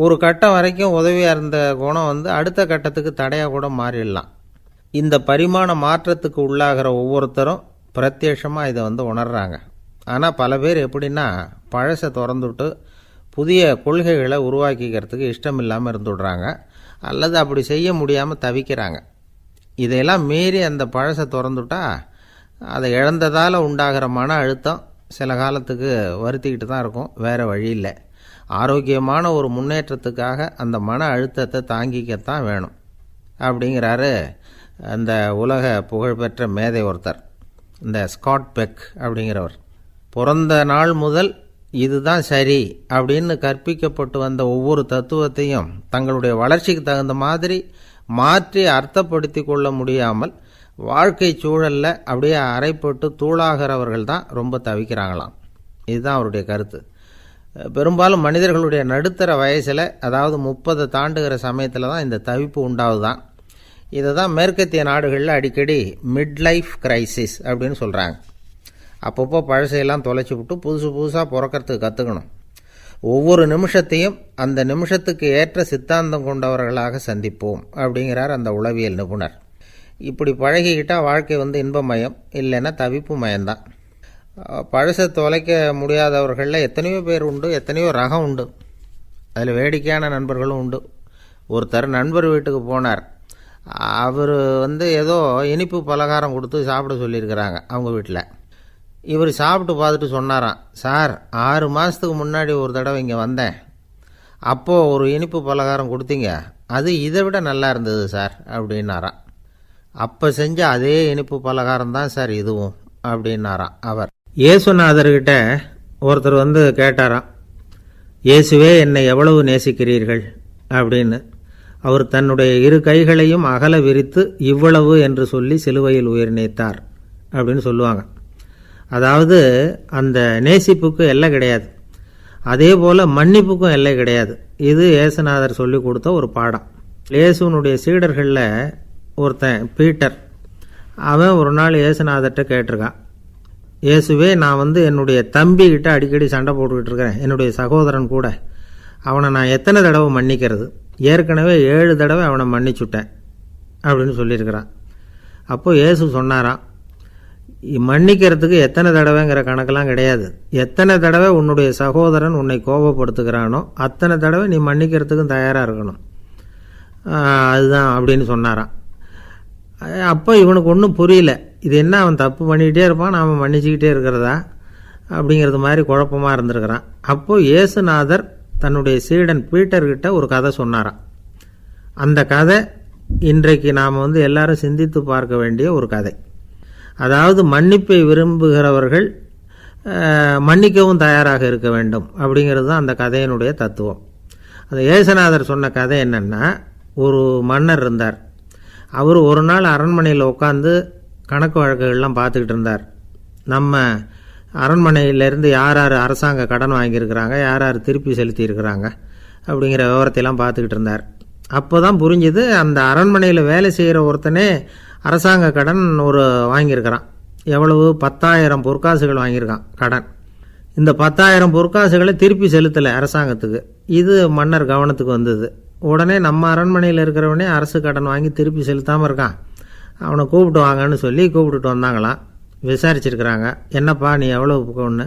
ஒரு கட்டம் வரைக்கும் உதவியாக இருந்த குணம் அடுத்த கட்டத்துக்கு தடையாக கூட மாறிடலாம். இந்த பரிமாண மாற்றத்துக்கு உள்ளாகிற ஒவ்வொருத்தரும் பிரத்யட்சமாக இதை உணர்றாங்க. ஆனால் பல பேர் எப்படின்னா பழசை திறந்துவிட்டு புதிய கொள்கைகளை உருவாக்கிக்கிறதுக்கு இஷ்டம் இல்லாமல் இருந்துவிடுறாங்க, அல்லது அப்படி செய்ய முடியாமல் தவிக்கிறாங்க. இதையெல்லாம் மீறி அந்த பழசை திறந்துவிட்டா அதை இழந்ததால் உண்டாகிற மன அழுத்தம் சில காலத்துக்கு வருத்திக்கிட்டு தான் இருக்கும், வேறு வழி இல்லை. ஆரோக்கியமான ஒரு முன்னேற்றத்துக்காக அந்த மன அழுத்தத்தை தாங்கிக்கத்தான் வேணும் அப்படிங்கிறாரு அந்த உலக புகழ்பெற்ற மேதை ஒருத்தர், இந்த ஸ்காட் பெக் அப்படிங்கிறவர். பிறந்த நாள் முதல் இதுதான் சரி அப்படின்னு கற்பிக்கப்பட்டு வந்த ஒவ்வொரு தத்துவத்தையும் தங்களுடைய வளர்ச்சிக்கு தகுந்த மாதிரி மாற்றி அர்த்தப்படுத்தி கொள்ள முடியாமல் வாழ்க்கை சூழலில் அப்படியே அரைப்பட்டு தூளாகிறவர்கள் தான் ரொம்ப தவிக்கிறாங்களாம். இதுதான் அவருடைய கருத்து. பெரும்பாலும் மனிதர்களுடைய நடுத்தர வயசில், அதாவது 30 தாண்டுகிற சமயத்தில் தான் இந்த தவிப்பு உண்டாகுதான். இதை தான் மேற்கத்திய நாடுகளில் அடிக்கடி மிட் லைஃப் கிரைசிஸ் அப்படின்னு சொல்கிறாங்க. அப்பப்போ பழசையெல்லாம் தொலைச்சி விட்டு புதுசாக பிறக்கிறதுக்கு கற்றுக்கணும். ஒவ்வொரு நிமிஷத்தையும் அந்த நிமிஷத்துக்கு ஏற்ற சித்தாந்தம் கொண்டவர்களாக சந்திப்போம் அப்படிங்கிறார் அந்த உளவியல் நிபுணர். இப்படி பழகிக்கிட்டால் வாழ்க்கை இன்பமயம், இல்லைன்னா தவிப்பு மயம்தான். பழசை தொலைக்க முடியாதவர்களில் எத்தனையோ பேர் உண்டு, எத்தனையோ ரகம் உண்டு. அதில் வேடிக்கையான நண்பர்களும் உண்டு. ஒருத்தர் நண்பர் வீட்டுக்கு போனார். அவர் ஏதோ இனிப்பு பலகாரம் கொடுத்து சாப்பிட சொல்லியிருக்கிறாங்க அவங்க வீட்டில். இவர் சாப்பிட்டு பார்த்துட்டு சொன்னாராம், சார் 6 மாதத்துக்கு முன்னாடி ஒரு தடவை இங்கே வந்தேன், அப்போது ஒரு இனிப்பு பலகாரம் கொடுத்தீங்க, அது இதை விட நல்லா இருந்தது சார் அப்படின்னாராம். அப்போ செஞ்ச அதே இனிப்பு பலகாரம் தான் சார் இதுவும் அப்படின்னாராம் அவர். இயேசுநாதர்கிட்ட ஒருத்தர் கேட்டாராம், இயேசுவே என்னை எவ்வளவு நேசிக்கிறீர்கள் அப்படின்னு. அவர் தன்னுடைய 2 கைகளையும் அகல விரித்து இவ்வளவு என்று சொல்லி சிலுவையில் உயிர் நீத்தார் அப்படின்னு சொல்லுவாங்க. அதாவது அந்த நேசிப்புக்கு எல்லை கிடையாது, அதே போல் மன்னிப்புக்கும் எல்லை கிடையாது. இது இயேசுநாதர் சொல்லி கொடுத்த ஒரு பாடம். இயேசுனுடைய சீடர்களில் ஒருத்தன் பீட்டர், அவன் ஒரு நாள் இயேசுநாதர்கிட்ட கேட்டிருக்கான், இயேசுவே, நான் என்னுடைய தம்பிக்கிட்ட அடிக்கடி சண்டை போட்டுக்கிட்டு இருக்கிறேன், என்னுடைய சகோதரன் கூட. அவனை நான் எத்தனை தடவை மன்னிக்கிறது? ஏற்கனவே 7 தடவை அவனை மன்னிச்சுட்டேன் அப்படின்னு சொல்லியிருக்கிறான். அப்போது இயேசு சொன்னாராம், மன்னிக்கிறதுக்கு எத்தனை தடவைங்கிற கணக்கெல்லாம் கிடையாது. எத்தனை தடவை உன்னுடைய சகோதரன் உன்னை கோபப்படுத்துகிறானோ அத்தனை தடவை நீ மன்னிக்கிறதுக்கும் தயாராக இருக்கணும், அதுதான் அப்படின்னு சொன்னாராம். அப்போ இவனுக்கு ஒன்றும் புரியல, இது என்ன அவன் தப்பு பண்ணிக்கிட்டே இருப்பான், நாம் மன்னிச்சுக்கிட்டே இருக்கிறதா அப்படிங்கிறது மாதிரி குழப்பமாக இருந்திருக்கிறான். அப்போது இயேசுநாதர் தன்னுடைய சீடன் பீட்டர்கிட்ட ஒரு கதை சொன்னாராம். அந்த கதை இன்றைக்கு நாம் எல்லாரும் சிந்தித்து பார்க்க வேண்டிய ஒரு கதை. அதாவது மன்னிப்பை விரும்புகிறவர்கள் மன்னிக்கவும் தயாராக இருக்க வேண்டும் அப்படிங்கிறது தான் அந்த கதையினுடைய தத்துவம். அந்த இயேசுநாதர் சொன்ன கதை என்னென்னா, ஒரு மன்னர் இருந்தார். அவர் ஒரு நாள் அரண்மனையில் உட்காந்து கணக்கு வழக்குகள்லாம் பார்த்துக்கிட்டு இருந்தார். நம்ம அரண்மனையிலேருந்து யார் யார் அரசாங்க கடன் வாங்கியிருக்கிறாங்க, யார் யார் திருப்பி செலுத்தியிருக்கிறாங்க அப்படிங்கிற விவரத்தையெல்லாம் பார்த்துக்கிட்டு இருந்தார். அப்போ தான் புரிஞ்சுது, அந்த அரண்மனையில் வேலை செய்கிற ஒருத்தனே அரசாங்க கடன் வாங்கியிருக்கிறான். எவ்வளவு? 10,000 பொற்காசுகள் வாங்கியிருக்கான் கடன். இந்த 10,000 பொற்காசுகளை திருப்பி செலுத்தலை அரசாங்கத்துக்கு. இது மன்னர் கவனத்துக்கு வந்தது. உடனே நம்ம அரண்மனையில் இருக்கிறவனே அரசு கடன் வாங்கி திருப்பி செலுத்தாமல் இருக்கான், அவனை கூப்பிட்டு வாங்கன்னு சொல்லி கூப்பிட்டுட்டு வந்தாங்களாம். விசாரிச்சிருக்கிறாங்க, என்னப்பா நீ எவ்வளோ ஒன்று?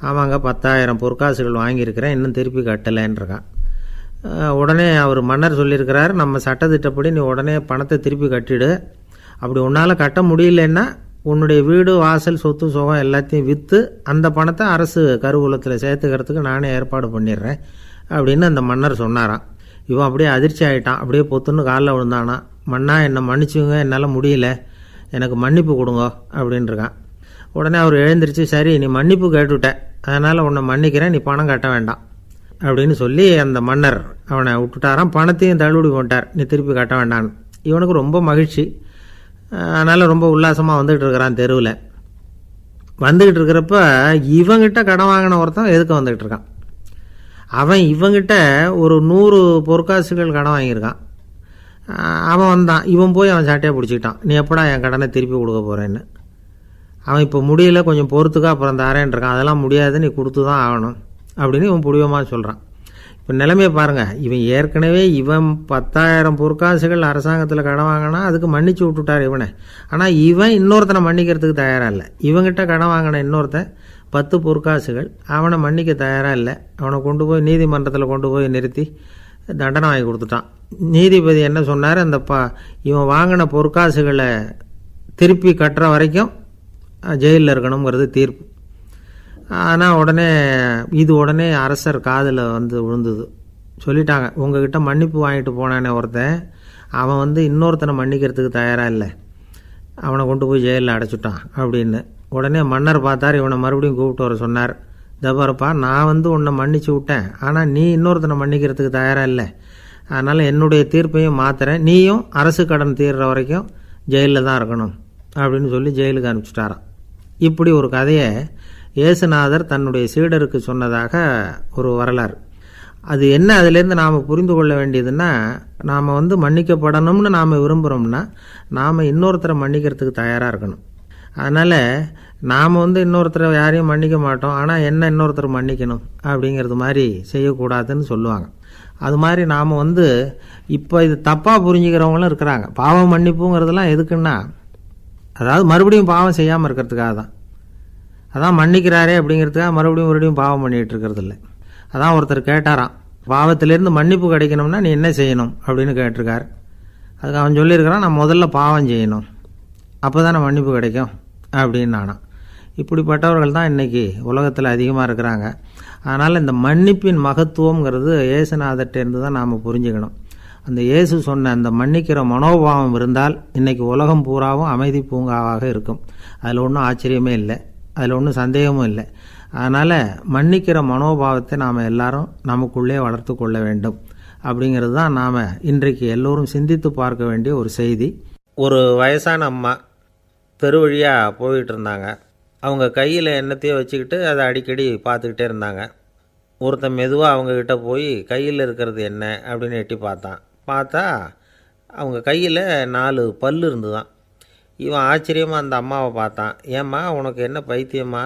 ஆமாங்க, 10,000 பொற்காசுகள் வாங்கியிருக்கிறேன், இன்னும் திருப்பி கட்டலைன்றிருக்கான். உடனே அவர் மன்னர் சொல்லியிருக்கிறார், நம்ம சட்டத்திட்டப்படி நீ உடனே பணத்தை திருப்பி கட்டிடு. அப்படி உன்னால் கட்ட முடியலன்னா உன்னுடைய வீடு வாசல் சொத்து சுகம் எல்லாத்தையும் விற்று அந்த பணத்தை அரசு கருவூலத்தில் சேர்த்துக்கிறதுக்கு நானே ஏற்பாடு பண்ணிடுறேன் அப்படின்னு அந்த மன்னர் சொன்னாராம். இவன் அப்படியே அதிர்ச்சி ஆகிட்டான், அப்படியே பொத்துன்னு காலில் விழுந்தானா. மன்னா, என்னை மன்னிச்சுங்க, என்னால் முடியல, எனக்கு மன்னிப்பு கொடுங்க அப்படின்ட்டுருக்கான். உடனே அவர் எழுந்திரிச்சு, சரி நீ மன்னிப்பு கேட்டுவிட்ட, அதனால் உன்னை மன்னிக்கிறேன், நீ பணம் கட்ட வேண்டாம் அப்படின்னு சொல்லி அந்த மன்னர் அவனை விட்டுட்டாராம். பணத்தையும் தள்ளுபடி போட்டார், நீ திருப்பி கட்ட வேண்டான்னு. இவனுக்கு ரொம்ப மகிழ்ச்சி, அதனால் ரொம்ப உல்லாசமாக வந்துக்கிட்டு இருக்கிறான். தெருவில் வந்துக்கிட்டு இருக்கிறப்ப இவங்கிட்ட கடன் வாங்கின ஒருத்தன் எதுக்கு வந்துக்கிட்டு இருக்கான். அவன் இவங்கிட்ட ஒரு 100 பொற்காசுகள் கடன் வாங்கியிருக்கான். அவன் வந்தான், இவன் போய் அவன் சாட்டையாக பிடிச்சிக்கிட்டான், நீ எப்படா என் கடனை திருப்பி கொடுக்க போகிறேன்னு. அவன் இப்போ முடியல, கொஞ்சம் பொறுத்துக்கா, அப்புறம் தரேன் இருக்கான். அதெல்லாம் முடியாது, நீ கொடுத்து தான் ஆகணும் அப்படின்னு இவன் புடிவமாக சொல்கிறான். இப்போ நிலைமையை பாருங்கள், இவன் ஏற்கனவே 10,000 பொற்காசுகள் அரசாங்கத்தில் கடன் வாங்கினா அதுக்கு மன்னிச்சு விட்டுட்டார் இவனை. ஆனால் இவன் இன்னொருத்தனை மன்னிக்கிறதுக்கு தயாராக இல்லை. இவங்கிட்ட கடன் வாங்கின இன்னொருத்தன் 10 பொற்காசுகள், அவனை மன்னிக்க தயாராக இல்லை. அவனை கொண்டு போய் நீதிமன்றத்தில் கொண்டு போய் நிறுத்தி தண்டனை வாங்கி கொடுத்துட்டான். நீதிபதி என்ன சொன்னார், அந்த இவன் வாங்கின பொற்காசுகளை திருப்பி கட்டுற வரைக்கும் ஜெயிலில் இருக்கணுங்கிறது தீர்ப்பு. ஆனால் உடனே அரசர் காதில் விழுந்தது. சொல்லிட்டாங்க, உங்ககிட்ட மன்னிப்பு வாங்கிட்டு போனானே ஒருத்தன், அவன் இன்னொருத்தனை மன்னிக்கிறதுக்கு தயாராக இல்லை, அவனை கொண்டு போய் ஜெயிலில் அடைச்சிட்டான் அப்படின்னு. உடனே மன்னர் பார்த்தார், இவனை மறுபடியும் கூப்பிட்டு வர சொன்னார். தபாரப்பா, நான் உன்னை மன்னிச்சு விட்டேன், ஆனால் நீ இன்னொருத்தனை மன்னிக்கிறதுக்கு தயாராக இல்லை, அதனால் என்னுடைய தீர்ப்பையும் மாற்றுறேன், நீயும் அரசு கடன் தீர்ற வரைக்கும் ஜெயிலில் தான் இருக்கணும் அப்படின்னு சொல்லி ஜெயிலுக்கு அனுப்பிச்சிட்டாராம். இப்படி ஒரு கதையை இயேசுநாதர் தன்னுடைய சீடருக்கு சொன்னதாக ஒரு வரலாறு. அது என்ன, அதிலேருந்து நாம் புரிந்து கொள்ள வேண்டியதுன்னா, நாம் மன்னிக்கப்படணும்னு நாம் விரும்புகிறோம்னா நாம் இன்னொருத்தரை மன்னிக்கிறதுக்கு தயாராக இருக்கணும். அதனால் நாம் இன்னொருத்தரை யாரையும் மன்னிக்க மாட்டோம், ஆனால் என்ன இன்னொருத்தர் மன்னிக்கணும் அப்படிங்கிறது மாதிரி செய்யக்கூடாதுன்னு சொல்லுவாங்க. அது மாதிரி நாம் இப்போ இது தப்பாக புரிஞ்சுக்கிறவங்களும் இருக்கிறாங்க. பாவம் மன்னிப்புங்கிறதுலாம் எதுக்குன்னா, அதாவது மறுபடியும் பாவம் செய்யாமல் இருக்கிறதுக்காக தான். அதான் மன்னிக்கிறாரே அப்படிங்கிறதுக்காக மறுபடியும் பாவம் பண்ணிகிட்டு இருக்கிறது இல்லை. அதான் ஒருத்தர் கேட்டாராம், பாவத்திலேருந்து மன்னிப்பு கிடைக்கணும்னா நீ என்ன செய்யணும் அப்படின்னு கேட்டிருக்கார். அதுக்கு அவன் சொல்லியிருக்கிறான், நான் முதல்ல பாவம் செய்யணும், அப்போ தானே மன்னிப்பு கிடைக்கும் அப்படின்னு நானாம். இப்படிப்பட்டவர்கள் தான் இன்றைக்கி உலகத்தில் அதிகமாக இருக்கிறாங்க. அதனால் இந்த மன்னிப்பின் மகத்துவங்கிறது இயேசுநாதர்கிட்டேருந்து தான் நாம் புரிஞ்சுக்கணும். அந்த இயேசு சொன்ன அந்த மன்னிக்கிற மனோபாவம் இருந்தால் இன்றைக்கி உலகம் பூராவும் அமைதி பூங்காவாக இருக்கும். அதில் ஒன்றும் ஆச்சரியமே இல்லை, அதில் ஒன்றும் சந்தேகமும் இல்லை. அதனால் மன்னிக்கிற மனோபாவத்தை நாம் எல்லாரும் நமக்குள்ளே வளர்த்து கொள்ள வேண்டும் அப்படிங்கிறது தான் நாம் இன்றைக்கு எல்லோரும் சிந்தித்து பார்க்க வேண்டிய ஒரு செய்தி. ஒரு வயசான அம்மா தெரு வழியாக போயிட்டு இருந்தாங்க. அவங்க கையில் எண்ணத்தையோ வச்சுக்கிட்டு அதை அடிக்கடி பார்த்துக்கிட்டே இருந்தாங்க. ஒருத்தன் மெதுவாக அவங்கக்கிட்ட போய் கையில் இருக்கிறது என்ன அப்படின்னு எட்டி பார்த்தா அவங்க கையில் 4 பல் இருந்துதான். இவன் ஆச்சரியமாக அந்த அம்மாவை பார்த்தான். ஏம்மா உனக்கு என்ன பைத்தியமா,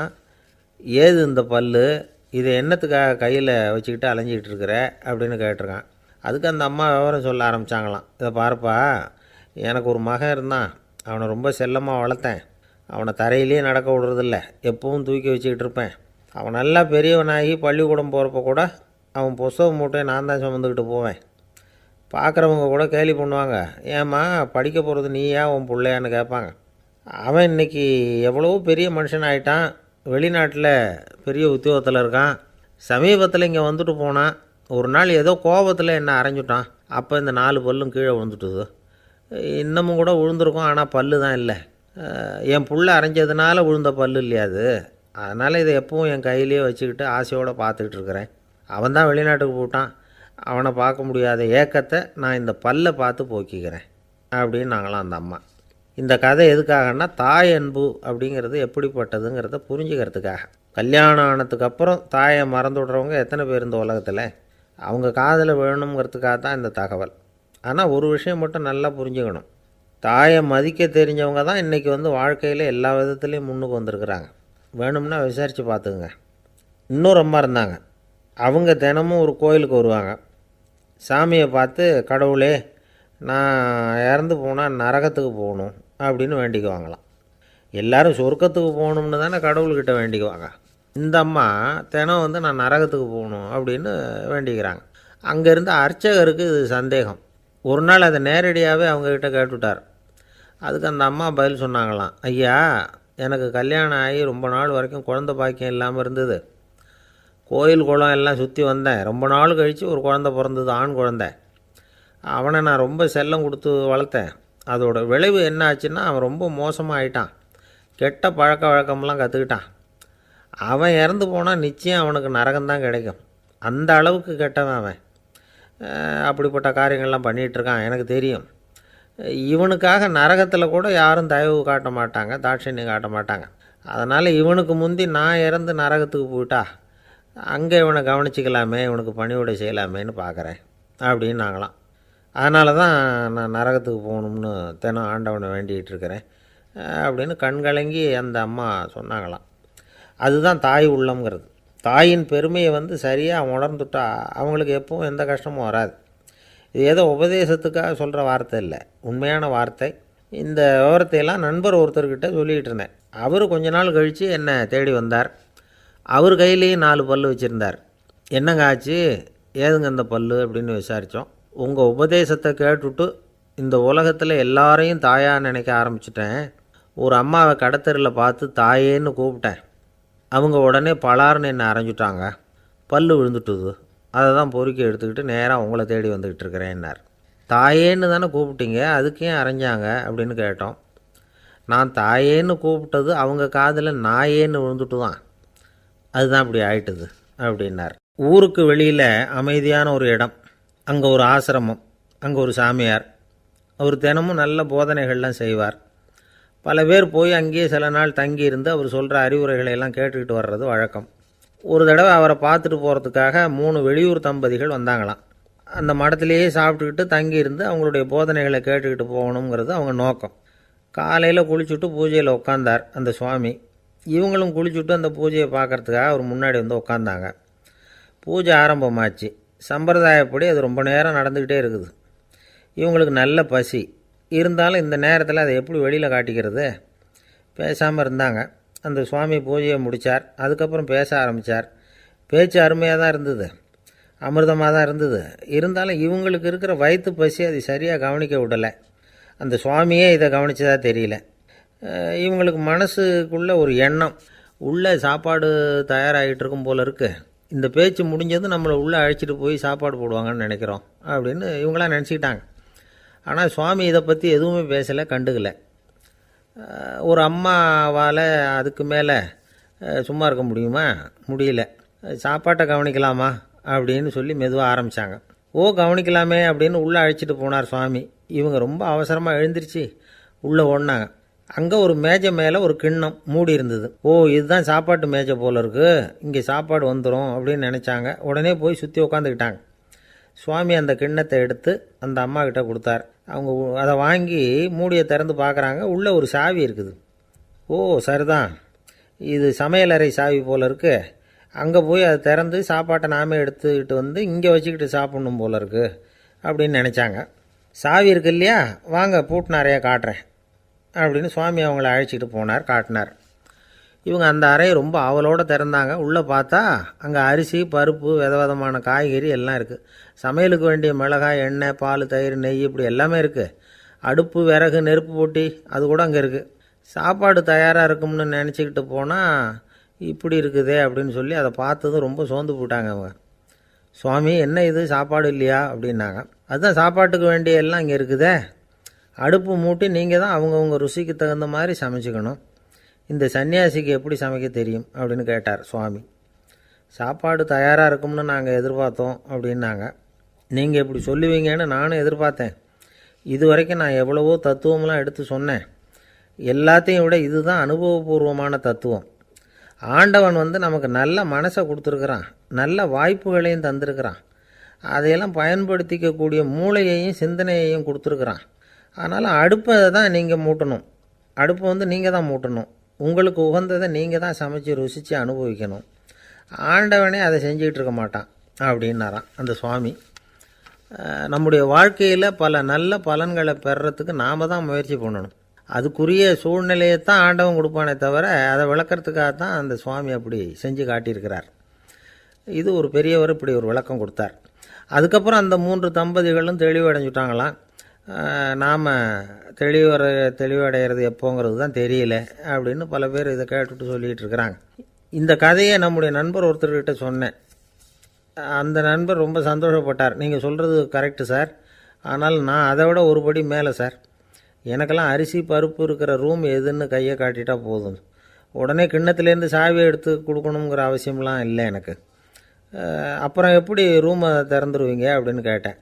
ஏது இந்த பல்லு, இதை என்னத்துக்காக கையில் வச்சுக்கிட்டு அலைஞ்சிக்கிட்டு இருக்கிற அப்படின்னு கேட்டிருக்கான். அதுக்கு அந்த அம்மா விவரம் சொல்ல ஆரம்பித்தாங்களாம். இதை பாருப்பா, எனக்கு ஒரு மகன் இருந்தான், அவனை ரொம்ப செல்லமாக வளர்த்தேன். அவனை தரையிலே நடக்க விடுறதில்ல, எப்பவும் தூக்கி வச்சுக்கிட்டு இருப்பேன். அவன் நல்லா பெரியவனாகி பள்ளிக்கூடம் போகிறப்ப கூட அவன் புஸ்தக மூட்டையை நான் தான் சுமந்துக்கிட்டு போவேன். பார்க்குறவங்க கூட கேலி பண்ணுவாங்க, ஏம்மா படிக்க போகிறது நீயா உன் பிள்ளையான்னு கேட்பாங்க. அவன் இன்றைக்கி எவ்வளோ பெரிய மனுஷன் ஆகிட்டான், வெளிநாட்டில் பெரிய உத்தியோகத்தில் இருக்கான். சமீபத்தில் இங்கே வந்துட்டு போனான். ஒரு நாள் ஏதோ கோபத்தில் என்ன அரைஞ்சிட்டான். அப்போ இந்த 4 பல்லும் கீழே விழுந்துட்டுது. இன்னமும் கூட விழுந்திருக்கும், ஆனால் பல்லு தான் இல்லை. என் புள்ள அரைஞ்சதுனால விழுந்த பல்லு இல்லையா அது, அதனால் இதை எப்பவும் என் கையிலேயே வச்சுக்கிட்டு ஆசையோடு பார்த்துக்கிட்டு இருக்கிறேன். அவன் தான் வெளிநாட்டுக்கு போட்டான், அவனை பார்க்க முடியாத ஏக்கத்தை நான் இந்த பல்லை பார்த்து போக்கிக்கிறேன் அப்படின்னு நாங்களாம் அந்த அம்மா. இந்த கதை எதுக்காகன்னா, தாய் அன்பு அப்படிங்கிறது எப்படிப்பட்டதுங்கிறத புரிஞ்சுக்கிறதுக்காக. கல்யாணம் ஆனதுக்கப்புறம் தாயை மறந்து விட்றவங்க எத்தனை பேர் இந்த உலகத்தில், அவங்க காதில் வேணுங்கிறதுக்காக தான் இந்த தகவல். ஆனால் ஒரு விஷயம் மட்டும் நல்லா புரிஞ்சுக்கணும், தாயை மதிக்க தெரிஞ்சவங்க தான் இன்றைக்கி வாழ்க்கையில் எல்லா விதத்துலேயும் முன்னுக்கு வந்திருக்கிறாங்க. வேணும்னா விசாரித்து பார்த்துக்குங்க. இன்னொரு அம்மா இருந்தாங்க, அவங்க தினமும் ஒரு கோயிலுக்கு வருவாங்க. சாமியை பார்த்து, கடவுளே நான் இறந்து போனால் நரகத்துக்கு போகணும் அப்படின்னு வேண்டிக்குவாங்களாம். எல்லோரும் சொர்க்கத்துக்கு போகணும்னு தானே கடவுள்கிட்ட வேண்டிக்குவாங்க. இந்த அம்மா தினம் நான் நரகத்துக்கு போகணும் அப்படின்னு வேண்டிக்கிறாங்க. அங்கேருந்து அர்ச்சகருக்கு இது சந்தேகம். ஒரு நாள் அதை நேரடியாகவே அவங்கக்கிட்ட கேட்டுவிட்டார். அதுக்கு அந்த அம்மா பதில் சொன்னாங்களாம், ஐயா எனக்கு கல்யாணம் ஆகி ரொம்ப நாள் வரைக்கும் குழந்தை பாக்கியம் இல்லாமல் இருந்தது. கோயில் குளம் எல்லாம் சுற்றி வந்தேன். ரொம்ப நாள் கழித்து ஒரு குழந்தை பிறந்தது, ஆண் குழந்தை. அவனை நான் ரொம்ப செல்லம் கொடுத்து வளர்த்தேன். அதோட விளைவு என்ன ஆச்சுன்னா, அவன் ரொம்ப மோசமாக ஆகிட்டான். கெட்ட பழக்க வழக்கம்லாம் கற்றுக்கிட்டான். அவன் இறந்து போனால் நிச்சயம் அவனுக்கு நரகம்தான் கிடைக்கும். அந்த அளவுக்கு கெட்டவன் அவன். அப்படிப்பட்ட காரியங்கள்லாம் பண்ணிகிட்ருக்கான், எனக்கு தெரியும். இவனுக்காக நரகத்தில் கூட யாரும் தயவு காட்ட மாட்டாங்க, தாட்சண்யம் காட்ட மாட்டாங்க. அதனால் இவனுக்கு முந்தி நான் இறந்து நரகத்துக்கு போயிட்டா அங்கே இவனை கவனிச்சிக்கலாமே, இவனுக்கு பணிவிடை செய்யலாமேன்னு பார்க்குறேன் அப்படின்னு நாங்களாம். அதனால தான் நான் நரகத்துக்கு போகணும்னு தினம் ஆண்டவனை வேண்டிகிட்டு இருக்கிறேன் அப்படின்னு கண்கலங்கி அந்த அம்மா சொன்னாங்களாம். அதுதான் தாய் உள்ளம்ங்கிறது. தாயின் பெருமையை சரியாக உணர்ந்துட்டா அவங்களுக்கு எப்பவும் எந்த கஷ்டமும் வராது. இது ஏதோ உபதேசத்துக்காக சொல்கிற வார்த்தை இல்லை, உண்மையான வார்த்தை. இந்த விவரத்தையெல்லாம் நண்பர் ஒருத்தர்கிட்ட சொல்லிகிட்டு இருந்தேன். அவர் கொஞ்ச நாள் கழித்து என்னை தேடி வந்தார். அவர் கையிலேயும் 4 பல் வச்சுருந்தார். என்னங்க ஆச்சு, ஏதுங்க இந்த பல் அப்படின்னு விசாரித்தோம். உங்கள் உபதேசத்தை கேட்டுவிட்டு இந்த உலகத்தில் எல்லாரையும் தாயாக நினைக்க ஆரம்பிச்சிட்டேன். ஒரு அம்மாவை கடத்தரில் பார்த்து தாயேன்னு கூப்பிட்டேன். அவங்க உடனே பலார்னு என்னை அரைஞ்சிட்டாங்க, பல் விழுந்துட்டுது. அதை தான் பொறுக்கி எடுத்துக்கிட்டு நேராக உங்களை தேடி வந்துக்கிட்டு இருக்கிறேன்னார். தாயேன்னு தானே கூப்பிட்டீங்க, அதுக்கு ஏன் அரைஞ்சாங்க அப்படின்னு கேட்டோம். நான் தாயேன்னு கூப்பிட்டது அவங்க காதில் நாயேன்னு விழுந்துட்டு தான், அதுதான் இப்படி ஆயிட்டுது அப்படின்னார். ஊருக்கு வெளியில் அமைதியான ஒரு இடம், அங்கே ஒரு ஆசிரமம், அங்கே ஒரு சாமியார். அவர் தினமும் நல்ல போதனைகள்லாம் செய்வார். பல பேர் போய் அங்கேயே சில நாள் தங்கி இருந்து அவர் சொல்கிற அறிவுரைகளை எல்லாம் கேட்டுக்கிட்டு வர்றது வழக்கம். ஒரு தடவை அவரை பார்த்துட்டு போகிறதுக்காக 3 வெளியூர் தம்பதிகள் வந்தாங்களாம். அந்த மடத்திலேயே சாப்பிட்டுக்கிட்டு தங்கியிருந்து அவங்களுடைய போதனைகளை கேட்டுக்கிட்டு போகணுங்கிறது அவங்க நோக்கம். காலையில் குளிச்சுட்டு பூஜையில் உட்காந்தார் அந்த சுவாமி. இவங்களும் குளிச்சுட்டு அந்த பூஜையை பார்க்குறதுக்காக அவர் முன்னாடி உட்காந்தாங்க. பூஜை ஆரம்பமாச்சு. சம்பிரதாயப்படி அது ரொம்ப நேரம் நடந்துக்கிட்டே இருக்குது. இவங்களுக்கு நல்ல பசி இருந்தாலும் இந்த நேரத்தில் அதை எப்படி வெளியில் காட்டிக்கிறது? பேசாமல் இருந்தாங்க. அந்த சுவாமி பூஜையை முடித்தார். அதுக்கப்புறம் பேச ஆரம்பித்தார். பேச்சு அருமையாக தான் இருந்தது, அமிர்தமாக தான் இருந்தது. இருந்தாலும் இவங்களுக்கு இருக்கிற வயிற்று பசி அது சரியாக கவனிக்க விடலை. அந்த சுவாமியே இதை கவனித்ததா தெரியல. இவங்களுக்கு மனசுக்குள்ளே ஒரு எண்ணம், உள்ளே சாப்பாடு தயாராகிட்டு இருக்கும் போல இருக்குது, இந்த பேச்சு முடிஞ்சதும் நம்மளை உள்ளே அழைச்சிட்டு போய் சாப்பாடு போடுவாங்கன்னு நினைக்கிறோம் அப்படின்னு இவங்களாம் நினச்சிக்கிட்டாங்க. ஆனால் சுவாமி இதை பற்றி எதுவுமே பேசலை, கண்டுக்கலை. ஒரு அம்மாவால் அதுக்கு மேலே சும்மா இருக்க முடியுமா? முடியல. சாப்பாட்டை கவனிக்கலாமா அப்படின்னு சொல்லி மெதுவாக ஆரம்பித்தாங்க. கவனிக்கலாமே அப்படின்னு உள்ளே அழைச்சிட்டு போனார் சுவாமி. இவங்க ரொம்ப அவசரமாக எழுந்திரிச்சு உள்ளே ஓடினாங்க. அங்கே ஒரு மேஜை மேலே ஒரு கிண்ணம் மூடி இருந்தது. இதுதான் சாப்பாட்டு மேஜை போல இருக்குது, இங்கே சாப்பாடு வந்துடும் அப்படின்னு நினச்சாங்க. உடனே போய் சுற்றி உட்காந்துக்கிட்டாங்க. சுவாமி அந்த கிண்ணத்தை எடுத்து அந்த அம்மா கிட்ட கொடுத்தார். அவங்க அதை வாங்கி மூடியை திறந்து பார்க்குறாங்க, உள்ளே ஒரு சாவி இருக்குது. ஓ சரிதான், இது சமையலறை சாவி போல் இருக்குது, அங்கே போய் அதை திறந்து சாப்பாட்டை நாமே எடுத்துக்கிட்டு வந்து இங்கே வச்சுக்கிட்டு சாப்பிட்ணும் போல் இருக்குது அப்படின்னு நினச்சாங்க. சாவி இருக்கு இல்லையா, வாங்க பூட்டு நிறையா காட்டுறேன் அப்படின்னு சுவாமி அவங்கள அழைச்சிக்கிட்டு போனார், காட்டினார். இவங்க அந்த அறையை ரொம்ப ஆவலோடு திறந்தாங்க. உள்ளே பார்த்தா அங்கே அரிசி, பருப்பு, விதவிதமான காய்கறி எல்லாம் இருக்குது. சமையலுக்கு வேண்டிய மிளகாய், எண்ணெய், பால், தயிர், நெய் இப்படி எல்லாமே இருக்குது. அடுப்பு, விறகு, நெருப்பு போட்டி அது கூட அங்கே இருக்குது. சாப்பாடு தயாராக இருக்கும்னு நினச்சிக்கிட்டு போனால் இப்படி இருக்குதே அப்படின்னு சொல்லி அதை பார்த்ததும் ரொம்ப சோர்ந்து போட்டாங்க அவங்க. சுவாமி என்ன இது சாப்பாடு இல்லையா அப்படின்னாங்க. அதுதான் சாப்பாட்டுக்கு வேண்டிய எல்லாம் இங்கே இருக்குதே, அடுப்பு மூட்டி நீங்கள் தான் அவங்கவுங்க ருசிக்கு தகுந்த மாதிரி சமைச்சிக்கணும். இந்த சன்னியாசிக்கு எப்படி சமைக்க தெரியும் அப்படின்னு கேட்டார் சுவாமி. சாப்பாடு தயாராக இருக்கும்னு நாங்கள் எதிர்பார்த்தோம் அப்படின்னாங்க. நீங்கள் இப்படி சொல்லுவீங்கன்னு நானும் எதிர்பார்த்தேன். இது வரைக்கும் நான் எவ்வளவோ தத்துவம்லாம் எடுத்து சொன்னேன். எல்லாத்தையும் விட இதுதான் அனுபவபூர்வமான தத்துவம். ஆண்டவன் நமக்கு நல்ல மனசை கொடுத்துருக்குறான், நல்ல வாய்ப்புகளையும் தந்திருக்கிறான், அதையெல்லாம் பயன்படுத்திக்கக்கூடிய மூளையையும் சிந்தனையையும் கொடுத்துருக்குறான். அதனால் அடுப்பை தான் நீங்கள் மூட்டணும், அடுப்பை நீங்கள் தான் மூட்டணும், உங்களுக்கு உகந்ததை நீங்கள் தான் சமைச்சு ருசித்து அனுபவிக்கணும். ஆண்டவனே அதை செஞ்சுக்கிட்டு இருக்க மாட்டான் அப்படின்னாராம் அந்த சுவாமி. நம்முடைய வாழ்க்கையில் பல நல்ல பலன்களை பெறுறதுக்கு நாம் தான் முயற்சி பண்ணணும். அதுக்குரிய சூழ்நிலையை தான் ஆண்டவன் கொடுப்பானே தவிர அதை விளக்கிறதுக்காக தான் அந்த சுவாமி அப்படி செஞ்சு காட்டியிருக்கிறார். இது ஒரு பெரியவர் இப்படி ஒரு விளக்கம் கொடுத்தார். அதுக்கப்புறம் அந்த 3 தம்பதிகளும் தெளிவடைஞ்சுட்டாங்களாம். நாம் தெளிவடைகிறது எப்போங்கிறது தான் தெரியல அப்படின்னு பல பேர் இதை கேட்டுட்டு சொல்லிகிட்டு இருக்கிறாங்க. இந்த கதையை நம்முடைய நண்பர் ஒருத்தர்கிட்ட சொன்னேன். அந்த நண்பர் ரொம்ப சந்தோஷப்பட்டார். நீங்கள் சொல்கிறது கரெக்டு சார், ஆனால் நான் அதை விட ஒரு படி மேலே சார். எனக்கெல்லாம் அரிசி பருப்பு இருக்கிற ரூம் எதுன்னு கையை காட்டிட்டா போதும், உடனே கிண்ணத்துலேருந்து சாவியை எடுத்து கொடுக்கணுங்கிற அவசியம்லாம் இல்லை எனக்கு. அப்புறம் எப்படி ரூமை திறந்துருவீங்க அப்படின்னு கேட்டேன்.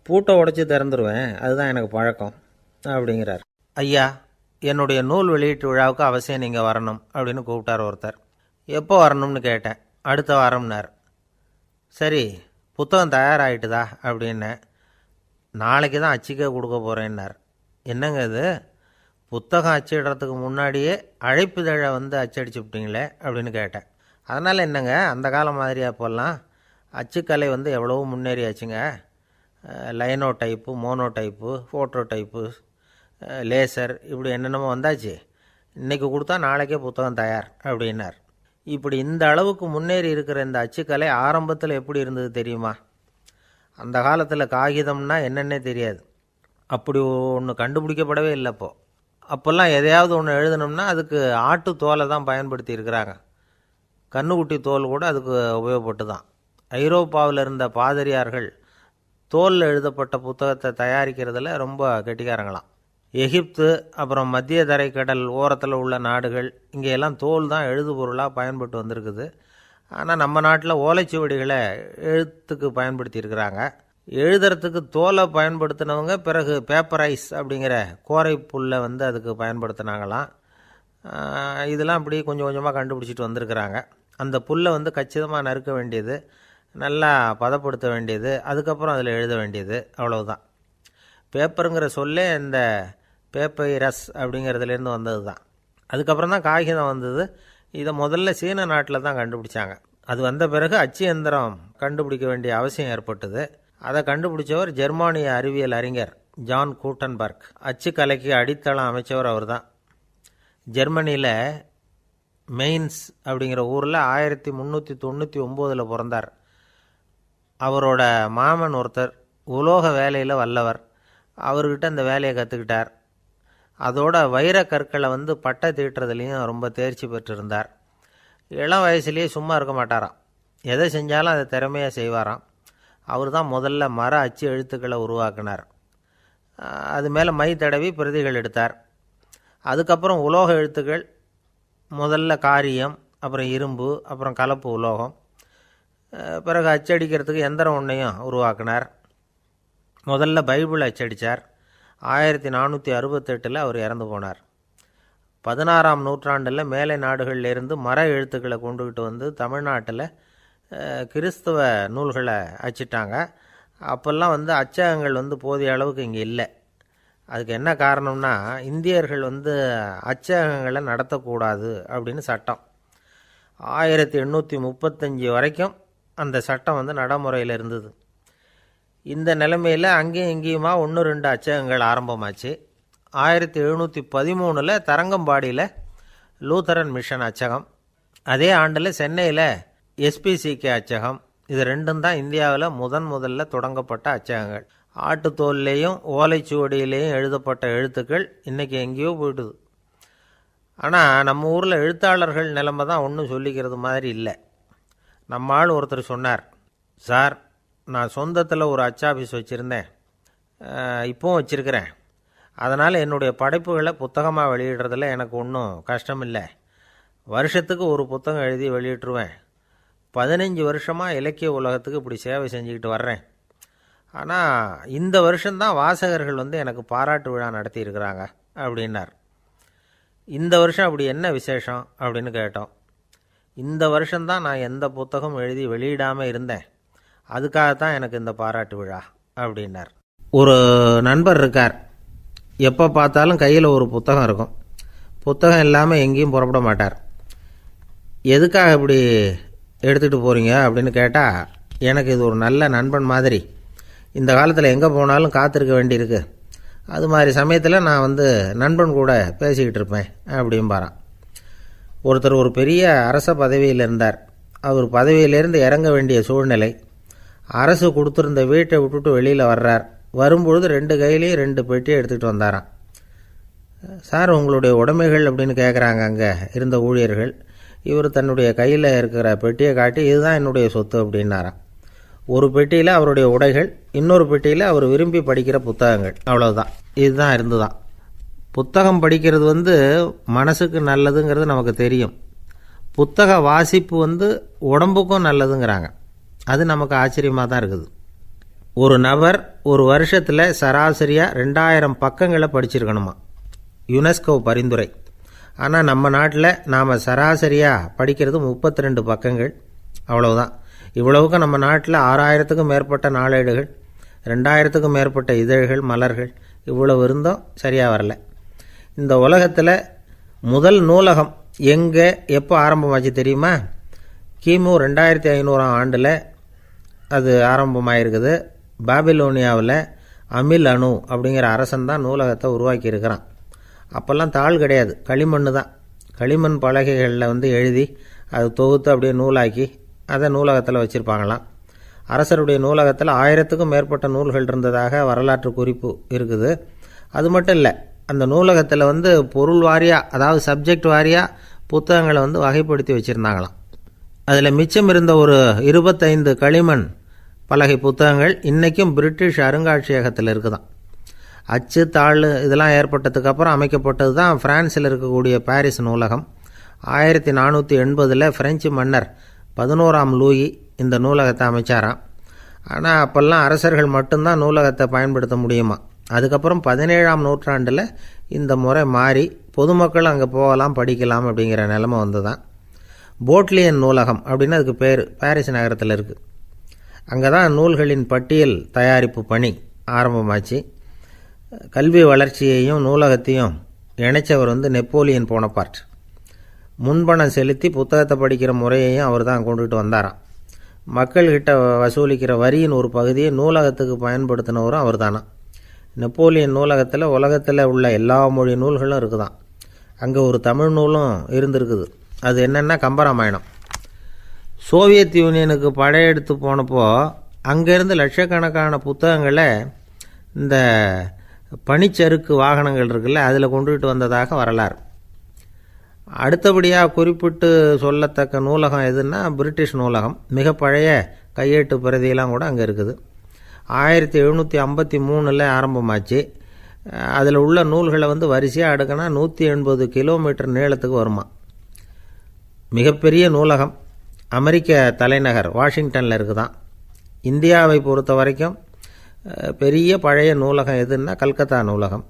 பூட்டை உடச்சி திறந்துருவேன், அதுதான் எனக்கு பழக்கம் அப்படிங்கிறார். ஐயா, என்னுடைய நூல் வெளியீட்டு விழாவுக்கு அவசியம் நீங்கள் வரணும் அப்படின்னு கூப்பிட்டார் ஒருத்தர். எப்போ வரணும்னு கேட்டேன். அடுத்த வாரம்னார். சரி, புத்தகம் தயாராகிட்டுதா அப்படின்னேன். நாளைக்கு தான் அச்சிக்க கொடுக்க போகிறேன்னார். என்னங்க இது, புத்தகம் அச்சிடுறதுக்கு முன்னாடியே அழைப்புதழை அச்சடிச்சு விட்டீங்களே அப்படின்னு கேட்டேன். அதனால் என்னங்க, அந்த காலம் மாதிரி அப்போல்லாம் அச்சுக்கலை எவ்வளவோ முன்னேறியாச்சுங்க. Linotype, monotype, phototype, laser இப்படி என்னென்னமோ வந்தாச்சு. இன்றைக்கி கொடுத்தா நாளைக்கே புத்தகம் தயார் அப்படின்னார். இப்படி இந்த அளவுக்கு முன்னேறி இருக்கிற இந்த அச்சுக்கலை ஆரம்பத்தில் எப்படி இருந்தது தெரியுமா? அந்த காலத்தில் காகிதம்னா என்னென்னே தெரியாது, அப்படி ஒன்று கண்டுபிடிக்கப்படவே இல்லை. அப்போல்லாம் எதையாவது ஒன்று எழுதணும்னா அதுக்கு ஆட்டு தோலை தான் பயன்படுத்தி இருக்கிறாங்க. கண்ணுக்குட்டி தோல் கூட அதுக்கு உபயோகப்பட்டு தான். ஐரோப்பாவில் இருந்த பாதிரியார்கள் தோலில் எழுதப்பட்ட புத்தகத்தை தயாரிக்கிறதுல ரொம்ப கெட்டிக்காரங்களாம். எகிப்து, அப்புறம் மத்திய தரைக்கடல் ஓரத்தில் உள்ள நாடுகள், இங்கெல்லாம் தோல் தான் எழுதுபொருளாக பயன்பட்டு வந்திருக்குது. ஆனால் நம்ம நாட்டில் ஓலைச்சுவடிகளை எழுத்துக்கு பயன்படுத்தியிருக்கிறாங்க. எழுதுறதுக்கு தோலை பயன்படுத்தினவங்க பிறகு பேப்பரைஸ் அப்படிங்கிற கோரை புல்லை அதுக்கு பயன்படுத்தினாங்களாம். இதெல்லாம் அப்படி கொஞ்சம் கொஞ்சமாக கண்டுபிடிச்சிட்டு வந்திருக்கிறாங்க. அந்த புல்லை கச்சிதமாக நறுக்க வேண்டியது, நல்லா பதப்படுத்த வேண்டியது, அதுக்கப்புறம் அதில் எழுத வேண்டியது, அவ்வளவுதான். பேப்பருங்கிற சொல்லே இந்த பேப்பைரஸ் அப்படிங்கிறதுலேருந்து வந்தது தான். அதுக்கப்புறம் தான் காகிதம் வந்தது. இதை முதல்ல சீன நாட்டில் தான் கண்டுபிடிச்சாங்க. அது வந்த பிறகு அச்சு எந்திரம் கண்டுபிடிக்க வேண்டிய அவசியம் ஏற்பட்டது. அதை கண்டுபிடிச்சவர் ஜெர்மானிய அறிவியல் அறிஞர் ஜான் கூட்டன்பர்க். அச்சுக்கலைக்கு அடித்தளம் அமைச்சவர் அவர் தான். ஜெர்மனியில் மெயின்ஸ் அப்படிங்கிற ஊரில் 1399 பிறந்தார். அவரோட மாமன் ஒருத்தர் உலோக வேலையில் வல்லவர். அவர்கிட்ட அந்த வேலையை கற்றுக்கிட்டார். அதோட வைர கற்களை பட்டை தீட்டுறதுலேயும் ரொம்ப தேர்ச்சி பெற்றிருந்தார். இளம் வயசுலேயே சும்மா இருக்க மாட்டாராம், எதை செஞ்சாலும் அதை திறமையாக செய்வாராம். அவர் தான் முதல்ல மர அச்சு எழுத்துக்களை உருவாக்கினார். அது மேலே மை தடவி பிரதிகள் எடுத்தார். அதுக்கப்புறம் உலோக எழுத்துக்கள், முதல்ல காரியம், அப்புறம் இரும்பு, அப்புறம் கலப்பு உலோகம், பிறகு அச்சடிக்கிறதுக்கு எந்திரம் ஒன்றையும் உருவாக்கினார். முதல்ல பைபிள் அச்சடித்தார். 1468 அவர் இறந்து போனார். 16ஆம் நூற்றாண்டில் மேலை நாடுகளிலிருந்து மர எழுத்துக்களை கொண்டுக்கிட்டு தமிழ்நாட்டில் கிறிஸ்தவ நூல்களை அச்சிட்டாங்க. அப்போல்லாம் அச்சகங்கள் போதிய அளவுக்கு இங்கே இல்லை. அதுக்கு என்ன காரணம்னா, இந்தியர்கள் அச்சகங்களை நடத்தக்கூடாது அப்படின்னு சட்டம். 1835 வரைக்கும் அந்த சட்டம் நடைமுறையில் இருந்தது. இந்த நிலைமையில் அங்கேயும் இங்கேயுமா 1-2 அச்சகங்கள் ஆரம்பமாச்சு. 1713 தரங்கம்பாடியில் லூத்தரன் மிஷன் அச்சகம், அதே ஆண்டில் சென்னையில் SPCK அச்சகம். இது ரெண்டும் தான் இந்தியாவில் முதல்ல தொடங்கப்பட்ட அச்சகங்கள். ஆட்டுத்தோல்லையும் ஓலைச்சுவடியிலையும் எழுதப்பட்ட எழுத்துக்கள் இன்றைக்கி எங்கேயோ போயிடுது. ஆனால் நம்ம ஊரில் எழுத்தாளர்கள் நிலைமை தான் ஒன்றும் சொல்லிக்கிறது மாதிரி இல்லை. நம்ம ஆள் ஒருத்தர் சொன்னார், சார் நான் சொந்தத்தில் ஒரு அச்சாபீஸ் வச்சுருந்தேன், இப்போவும் வச்சுருக்கிறேன். அதனால் என்னுடைய படைப்புகளை புத்தகமாக வெளியிடுறதில் எனக்கு ஒன்றும் கஷ்டம் இல்லை. வருஷத்துக்கு ஒரு புத்தகம் எழுதி வெளியிட்டுருவேன். 15 வருஷமாக இலக்கிய உலகத்துக்கு இப்படி சேவை செஞ்சுக்கிட்டு வர்றேன். ஆனால் இந்த வருஷம்தான் வாசகர்கள் எனக்கு பாராட்டு விழா நடத்தியிருக்கிறாங்க அப்படின்னார். இந்த வருஷம் அப்படி என்ன விசேஷம் அப்படின்னு கேட்டோம். இந்த வருஷம்தான் நான் எந்த புத்தகம் எழுதி வெளியிடாமல் இருந்தேன், அதுக்காகத்தான் எனக்கு இந்த பாராட்டு விழா அப்படின்னார். ஒரு நண்பர் இருக்கார், எப்போ பார்த்தாலும் கையில் ஒரு புத்தகம் இருக்கும். புத்தகம் இல்லாமல் எங்கேயும் புறப்பட மாட்டார். எதுக்காக இப்படி எடுத்துகிட்டு போகிறீங்க அப்படின்னு கேட்டால், எனக்கு இது ஒரு நல்ல நண்பன் மாதிரி. இந்த காலத்தில் எங்கே போனாலும் காத்திருக்க வேண்டியிருக்கு. அது மாதிரி சமயத்தில் நான் நண்பன் கூட பேசிக்கிட்டு இருப்பேன் அப்படிம்பாரான். ஒருத்தர் ஒரு பெரிய அரச பதவியில் இருந்தார். அவர் பதவியிலேருந்து இறங்க வேண்டிய சூழ்நிலை. அரசு கொடுத்துருந்த வீட்டை விட்டுட்டு வெளியில் வர்றார். வரும்பொழுது 2 கையிலையும் 2 பெட்டியை எடுத்துகிட்டு வந்தாராம். சார் உங்களுடைய உடைமைகள் அப்படின்னு கேட்குறாங்க அங்கே இருந்த ஊழியர்கள். இவர் தன்னுடைய கையில் இருக்கிற பெட்டியை காட்டி, இதுதான் என்னுடைய சொத்து அப்படின்னாராம். ஒரு பெட்டியில் அவருடைய உடைகள், இன்னொரு பெட்டியில் அவர் விரும்பி படிக்கிற புத்தகங்கள். அவ்வளோதான். இதுதான் இருந்துதான். புத்தகம் படிக்கிறது மனசுக்கு நல்லதுங்கிறது நமக்கு தெரியும். புத்தக வாசிப்பு உடம்புக்கும் நல்லதுங்கிறாங்க. அது நமக்கு ஆச்சரியமாக தான் இருக்குது. ஒரு நபர் ஒரு வருஷத்தில் சராசரியாக 2000 பக்கங்களை படிச்சிருக்கணுமா, யுனெஸ்கோ பரிந்துரை. ஆனால் நம்ம நாட்டில் நாம் சராசரியாக படிக்கிறது 32 பக்கங்கள். அவ்வளவுதான். இவ்வளவுக்கு நம்ம நாட்டில் 6000த்துக்கும் மேற்பட்ட நாளேடுகள், 2000த்துக்கும் மேற்பட்ட இதழ்கள், மலர்கள், இவ்வளவு இருந்தும் சரியாக வரல. இந்த உலகத்தில் முதல் நூலகம் எங்கே எப்போ ஆரம்பமாச்சு தெரியுமா? கிமு 2500 ஆண்டில் அது ஆரம்பமாயிருக்குது. பாபிலோனியாவில் அமில் அணு அப்படிங்கிற அரசன் தான் நூலகத்தை உருவாக்கி இருக்கிறான். அப்போல்லாம் தாள் கிடையாது, களிமண் தான். களிமண் பலகைகளில் எழுதி அது தொகுத்து அப்படியே நூலாக்கி அதை நூலகத்தில் வச்சுருப்பாங்களாம். அரசருடைய நூலகத்தில் 1000த்துக்கும் மேற்பட்ட நூல்கள் இருந்ததாக வரலாற்று குறிப்பு இருக்குது. அது மட்டும் இல்லை, அந்த நூலகத்தில் பொருள் வாரியாக, அதாவது சப்ஜெக்ட் வாரியாக புத்தகங்களை வகைப்படுத்தி வச்சுருந்தாங்களாம். அதில் மிச்சம் இருந்த ஒரு 25 களிமண் பலகை புத்தகங்கள் இன்றைக்கும் பிரிட்டிஷ் அருங்காட்சியகத்தில் இருக்குதான். அச்சு தாள் இதெல்லாம் ஏற்பட்டதுக்கப்புறம் அமைக்கப்பட்டது தான் பிரான்சில் இருக்கக்கூடிய பாரிஸ் நூலகம். 1480 பிரெஞ்சு மன்னர் 11ஆம் லூயி இந்த நூலகத்தை அமைச்சாராம். ஆனால் அப்போல்லாம் அரசர்கள் மட்டும்தான் நூலகத்தை பயன்படுத்த முடியுமா. அதுக்கப்புறம் 17ஆம் நூற்றாண்டில் இந்த முறை மாறி பொதுமக்கள் அங்கே போகலாம், படிக்கலாம் அப்படிங்கிற நிலைமை தான். போட்லியன் நூலகம் அப்படின்னு அதுக்கு பேர், பாரிஸ் நகரத்தில் இருக்குது. அங்கே தான் நூல்களின் பட்டியல் தயாரிப்பு பணி ஆரம்பமாச்சு. கல்வி வளர்ச்சியையும் நூலகத்தையும் இணைச்சவர் நெப்போலியன் போனபார்ட். முன்பணம் செலுத்தி புத்தகத்தை படிக்கிற முறையையும் அவர் தான் கொண்டுகிட்டு வந்தாராம். மக்கள்கிட்ட வசூலிக்கிற வரியின் ஒரு பகுதியை நூலகத்துக்கு பயன்படுத்தினவரும் அவர் தானா. நெப்போலியன் நூலகத்தில் உலகத்தில் உள்ள எல்லா மொழி நூல்களும் இருக்குதான். அங்கே ஒரு தமிழ் நூலும் இருந்திருக்குது. அது என்னென்னா கம்பராமாயணம். சோவியத் யூனியனுக்கு படையெடுத்து போனப்போ அங்கேருந்து லட்சக்கணக்கான புத்தகங்களை இந்த பனிச்சறுக்கு வாகனங்கள் இருக்குல்ல, அதில் கொண்டுகிட்டு வந்ததாக வரலாறு. அடுத்தபடியாக குறிப்பிட்டு சொல்லத்தக்க நூலகம் எதுன்னா பிரிட்டிஷ் நூலகம். மிக பழைய கையெழுத்து பிரதியெல்லாம் கூட அங்கே இருக்குது. 1753 ஆரம்பமாச்சு. அதில் உள்ள நூல்களை வரிசையாக அடுக்கினா 180 கிலோமீட்டர் நீளத்துக்கு வருமா. மிகப்பெரிய நூலகம் அமெரிக்க தலைநகர் வாஷிங்டனில் இருக்குதான். இந்தியாவை பொறுத்த வரைக்கும் பெரிய பழைய நூலகம் எதுன்னா கல்கத்தா நூலகம்.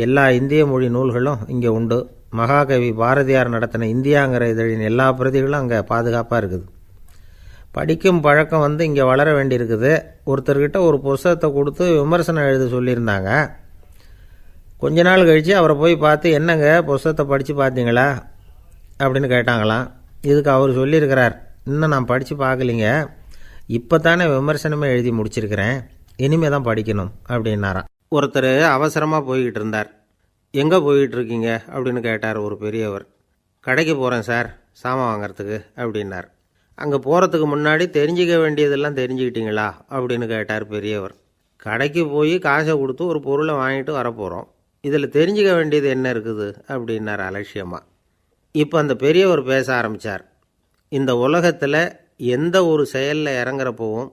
எல்லா இந்திய மொழி நூல்களும் இங்கே உண்டு. மகாகவி பாரதியார் நடத்தின இந்தியாங்கிற இதழின் எல்லா பிரதிகளும் அங்கே பாதுகாப்பாக இருக்குது. படிக்கும் பழக்கம் இங்கே வளர வேண்டியிருக்குது. ஒருத்தர்கிட்ட ஒரு புஸ்தகத்தை கொடுத்து விமர்சனம் எழுத சொல்லியிருந்தாங்க. கொஞ்ச நாள் கழித்து அவரை போய் பார்த்து, என்னங்க புஸ்தகத்தை படித்து பார்த்தீங்களா அப்படின்னு கேட்டாங்களாம். இதுக்கு அவர் சொல்லியிருக்கிறார், இன்னும் நான் படித்து பார்க்கலிங்க, இப்போ தானே விமர்சனமே எழுதி முடிச்சிருக்கிறேன், இனிமே தான் படிக்கணும் அப்படின்னாராம். ஒருத்தர் அவசரமாக போய்கிட்டு இருந்தார். எங்கே போய்கிட்டு இருக்கீங்க அப்படின்னு கேட்டார் ஒரு பெரியவர். கடைக்கு போகிறேன் சார், சாமான் வாங்கிறதுக்கு அப்படின்னார். அங்கே போகிறதுக்கு முன்னாடி தெரிஞ்சிக்க வேண்டியதெல்லாம் தெரிஞ்சுக்கிட்டீங்களா அப்படின்னு கேட்டார் பெரியவர். கடைக்கு போய் காசை கொடுத்து ஒரு பொருளை வாங்கிட்டு வரப்போகிறோம், இதில் தெரிஞ்சிக்க வேண்டியது என்ன இருக்குது அப்படின்னார் அலட்சியமாக. இப்போ அந்த பெரியவர் பேச ஆரம்பித்தார். இந்த உலகத்தில் எந்த ஒரு செயலில் இறங்குறப்பவும்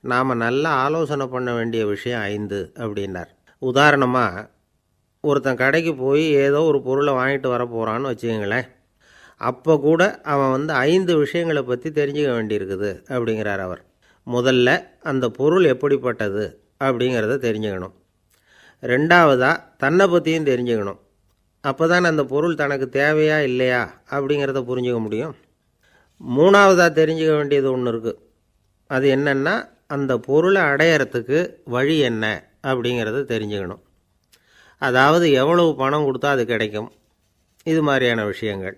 நாம் நல்லா ஆலோசனை பண்ண வேண்டிய விஷயம் 5 அப்படின்னார். உதாரணமாக, ஒருத்தன் கடைக்கு போய் ஏதோ ஒரு பொருளை வாங்கிட்டு வர போகிறான்னு வச்சுக்கங்களேன். அப்போ கூட அவன் 5 விஷயங்களை பற்றி தெரிஞ்சுக்க வேண்டியிருக்குது அப்படிங்கிறார் அவர். முதல்ல அந்த பொருள் எப்படிப்பட்டது அப்படிங்கிறத தெரிஞ்சுக்கணும். ரெண்டாவதாக தன்னை பற்றியும் தெரிஞ்சுக்கணும். அப்போ தான் அந்த பொருள் தனக்கு தேவையா இல்லையா அப்படிங்கிறத புரிஞ்சுக்க முடியும். மூணாவதாக தெரிஞ்சுக்க வேண்டியது ஒன்று இருக்குது. அது என்னென்னா, அந்த பொருளை அடையிறதுக்கு வழி என்ன அப்படிங்கிறத தெரிஞ்சுக்கணும். அதாவது எவ்வளவு பணம் கொடுத்தா அது கிடைக்கும், இது மாதிரியான விஷயங்கள்.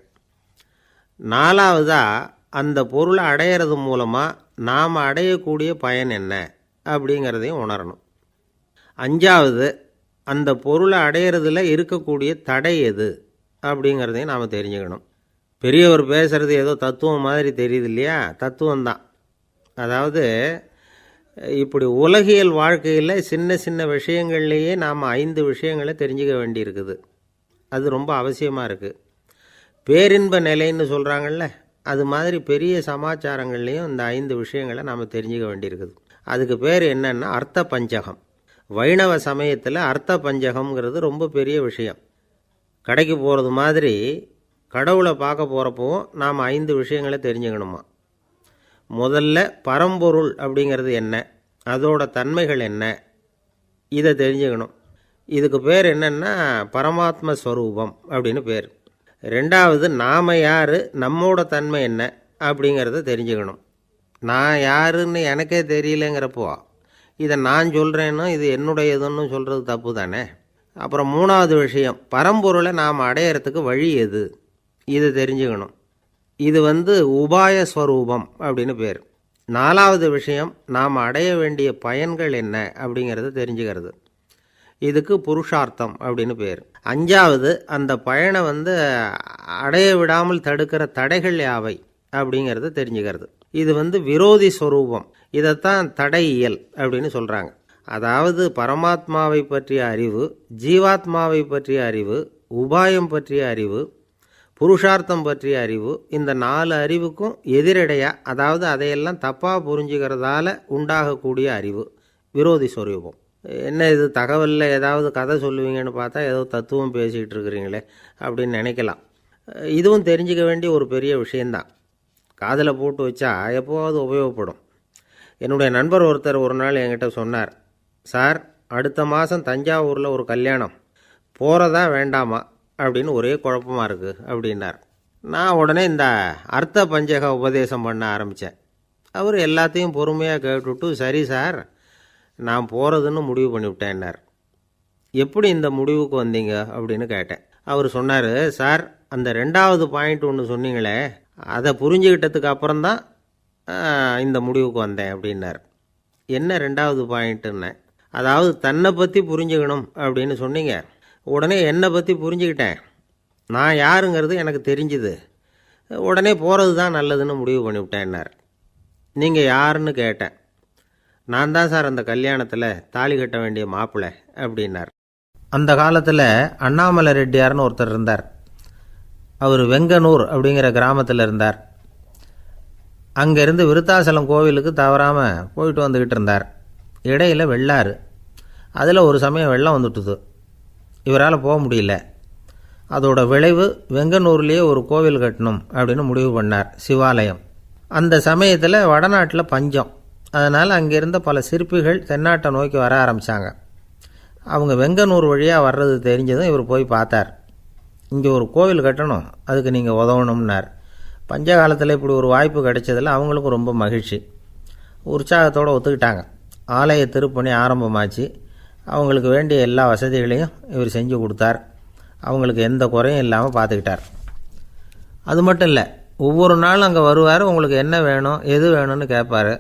நாலாவதாக அந்த பொருளை அடையிறது மூலமாக நாம் அடையக்கூடிய பயன் என்ன அப்படிங்கிறதையும் உணரணும். அஞ்சாவது, அந்த பொருளை அடையிறதுல இருக்கக்கூடிய தடை எது அப்படிங்கிறதையும் நாம் தெரிஞ்சுக்கணும். பெரியவர் பேசுகிறது ஏதோ தத்துவம் மாதிரி தெரியுது இல்லையா? தத்துவம்தான். அதாவது இப்படி உலகியல் வாழ்க்கையில் சின்ன சின்ன விஷயங்கள்லேயே நாம் 5 விஷயங்களை தெரிஞ்சுக்க வேண்டியிருக்குது. அது ரொம்ப அவசியமாக இருக்குது. பேரின்ப நிலைன்னு சொல்கிறாங்கள்ல, அது மாதிரி பெரிய சமாச்சாரங்கள்லேயும் இந்த 5 விஷயங்களை நாம் தெரிஞ்சுக்க வேண்டியிருக்குது. அதுக்கு பேர் என்னன்னா அர்த்த பஞ்சகம். வைணவ சமயத்தில் அர்த்த பஞ்சகம்ங்கிறது ரொம்ப பெரிய விஷயம். கடைக்கு போகிறது மாதிரி கடவுளை பார்க்க போகிறப்பவும் நாம் 5 விஷயங்களை தெரிஞ்சுக்கணுமா. முதல்ல பரம்பொருள் அப்படிங்கிறது என்ன, அதோட தன்மைகள் என்ன, இதை தெரிஞ்சுக்கணும். இதுக்கு பேர் என்னென்னா பரமாத்ம ஸ்வரூபம் அப்படின்னு பேர். ரெண்டாவது, நாம் யார், நம்மோட தன்மை என்ன அப்படிங்கிறத தெரிஞ்சுக்கணும். நான் யாருன்னு எனக்கே தெரியலங்கிறப்போ இதை நான் சொல்கிறேன்னு இது என்னுடையதுன்னு சொல்கிறது தப்பு தானே. அப்புறம் மூணாவது விஷயம், பரம்பொருளை நாம் அடையிறதுக்கு வழி எது, இதை தெரிஞ்சுக்கணும். இது உபாய ஸ்வரூபம் அப்படின்னு பேர். நாலாவது விஷயம், நாம் அடைய வேண்டிய பயன்கள் என்ன அப்படிங்கிறத தெரிஞ்சுக்கிறது. இதுக்கு புருஷார்த்தம் அப்படின்னு பேர். அஞ்சாவது, அந்த பயனை அடைய விடாமல் தடுக்கிற தடைகள் யாவை அப்படிங்கிறத தெரிஞ்சுக்கிறது. இது விரோதி ஸ்வரூபம். இதைத்தான் தடையியல் அப்படின்னு சொல்கிறாங்க. அதாவது பரமாத்மாவை பற்றிய அறிவு, ஜீவாத்மாவை பற்றிய அறிவு, உபாயம் பற்றிய அறிவு, புருஷார்த்தம் பற்றிய அறிவு, இந்த 4 அறிவுக்கும் எதிரடையாக, அதாவது அதையெல்லாம் தப்பாக புரிஞ்சுக்கிறதால உண்டாகக்கூடிய அறிவு விரோதி ஸ்வரூபம். என்ன இது தகவலில் ஏதாவது கதை சொல்லுவீங்கன்னு பார்த்தா ஏதோ தத்துவம் பேசிகிட்டு இருக்கிறீங்களே அப்படின்னு நினைக்கலாம். இதுவும் தெரிஞ்சுக்க வேண்டிய ஒரு பெரிய விஷயந்தான். காதில் போட்டு வச்சா எப்போவாவது உபயோகப்படும். என்னுடைய நண்பர் ஒருத்தர் ஒரு நாள் என்கிட்ட சொன்னார், சார், அடுத்த மாதம் தஞ்சாவூரில் ஒரு கல்யாணம், போகிறதா வேண்டாமா அப்படின்னு ஒரே குழப்பமாக இருக்குது அப்படின்னார். நான் உடனே இந்த அர்த்த பஞ்சக உபதேசம் பண்ண ஆரம்பித்தேன். அவர் எல்லாத்தையும் பொறுமையாக கேட்டுவிட்டு, சரி சார், நான் போகிறதுன்னு முடிவு பண்ணிவிட்டேன்னார். எப்படி இந்த முடிவுக்கு வந்தீங்க அப்படின்னு கேட்டேன். அவர் சொன்னார், சார், அந்த 2வது பாயிண்ட் ஒன்று சொன்னீங்களே, அதை புரிஞ்சுக்கிட்டதுக்கு அப்புறம்தான் இந்த முடிவுக்கு வந்தேன் அப்படின்னார். என்ன 2வது பாயிண்ட்டுன்னு? அதாவது தன்னை பற்றி புரிஞ்சுக்கணும் அப்படின்னு சொன்னீங்க. உடனே என்னை பற்றி புரிஞ்சுக்கிட்டேன், நான் யாருங்கிறது எனக்கு தெரிஞ்சுது, உடனே போகிறது தான் நல்லதுன்னு முடிவு பண்ணிவிட்டேன்னார். நீங்கள் யாருன்னு கேட்டேன். நான் தான் சார் அந்த கல்யாணத்தில் தாலி கட்ட வேண்டிய மாப்பிள்ளை அப்படின்னார். அந்த காலத்தில் அண்ணாமலை ரெட்டியார்னு ஒருத்தர் இருந்தார். அவர் வெங்கனூர் அப்படிங்கிற கிராமத்தில் இருந்தார். அங்கேருந்து விருத்தாசலம் கோவிலுக்கு தவறாமல் போயிட்டு வந்துக்கிட்டு இருந்தார். இடையில் வெள்ளாறு, அதில் ஒரு சமயம் வெள்ளம் வந்துட்டுது. இவரால் போக முடியல. அதோட விளைவு வெங்கனூர்லேயே ஒரு கோவில் கட்டணும் அப்படின்னு முடிவு பண்ணார், சிவாலயம். அந்த சமயத்தில் வடநாட்டில் பஞ்சம். அதனால் அங்கே இருந்த பல சிற்பிகள் தென்னாட்டை நோக்கி வர ஆரம்பித்தாங்க. அவங்க வெங்கனூர் வழியாக வர்றது தெரிஞ்சதும் இவர் போய் பார்த்தார். இங்கே ஒரு கோவில் கட்டணும், அதுக்கு நீங்கள் உதவணும்னார். பஞ்ச காலத்தில் இப்படி ஒரு வாய்ப்பு கிடைச்சதில் அவங்களுக்கும் ரொம்ப மகிழ்ச்சி. உற்சாகத்தோடு ஒத்துக்கிட்டாங்க. ஆலய திருப்பணி ஆரம்பமாச்சு. அவங்களுக்கு வேண்டிய எல்லா வசதிகளையும் இவர் செஞ்சு கொடுத்தார். அவங்களுக்கு எந்த குறையும் இல்லாமல் பார்த்துக்கிட்டார். அது மட்டும் இல்லை, ஒவ்வொரு நாளும் அங்கே வருவார். உங்களுக்கு என்ன வேணும், எது வேணும்னு கேட்பார்.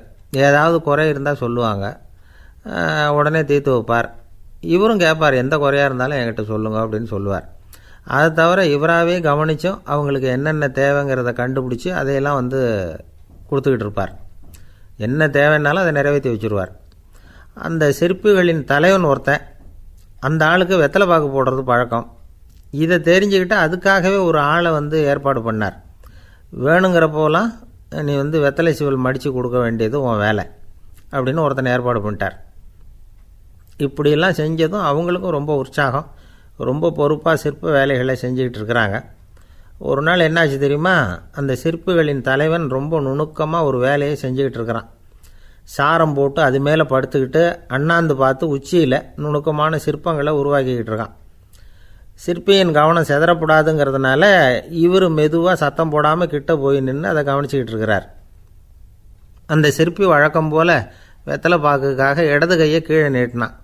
ஏதாவது குறை இருந்தால் சொல்லுவாங்க, உடனே தீர்த்து வைப்பார். இவரும் கேட்பார், எந்த குறையாக இருந்தாலும் என்கிட்ட சொல்லுங்க அப்படின்னு சொல்லுவார். அதை தவிர இவராகவே கவனித்தும் அவங்களுக்கு என்னென்ன தேவைங்கிறத கண்டுபிடிச்சி அதையெல்லாம் கொடுத்துக்கிட்டு இருப்பார். என்ன தேவைன்னாலும் அதை நிறைவேற்றி வச்சுருவார். அந்த சிற்பிகளின் தலைவன் ஒருத்தன், அந்த ஆளுக்கு வெத்தலை பாக்கு போடுறது பழக்கம். இதை தெரிஞ்சுக்கிட்டு அதுக்காகவே ஒரு ஆளை ஏற்பாடு பண்ணார். வேணுங்கிறப்போலாம் நீ வெத்தலை சிவல் மடித்து கொடுக்க வேண்டியது உன் வேலை அப்படின்னு ஒருத்தனை ஏற்பாடு பண்ணிட்டார். இப்படியெல்லாம் செஞ்சதும் அவங்களுக்கும் ரொம்ப உற்சாகம். ரொம்ப பொறுப்பாக சிற்ப வேலைகளை செஞ்சுக்கிட்டு இருக்கிறாங்க. ஒரு நாள் என்னாச்சு தெரியுமா? அந்த சிற்பிகளின் தலைவன் ரொம்ப நுணுக்கமாக ஒரு வேலையை செஞ்சுக்கிட்டு இருக்கிறான். சாரம் போட்டு அது மேலே படுத்துக்கிட்டு அண்ணாந்து பார்த்து உச்சியில் நுணுக்கமான சிற்பங்களை உருவாக்கிக்கிட்டு இருக்கான். சிற்பியின் கவனம் செதறப்படாதுங்கிறதுனால இவர் மெதுவாக சத்தம் போடாமல் கிட்ட போய் நின்று அதை கவனிச்சிக்கிட்டு இருக்கிறார். அந்த சிற்பி வழக்கம் போல் வெத்தலை பாக்குக்காக இடது கையை கீழே நீட்டினான்.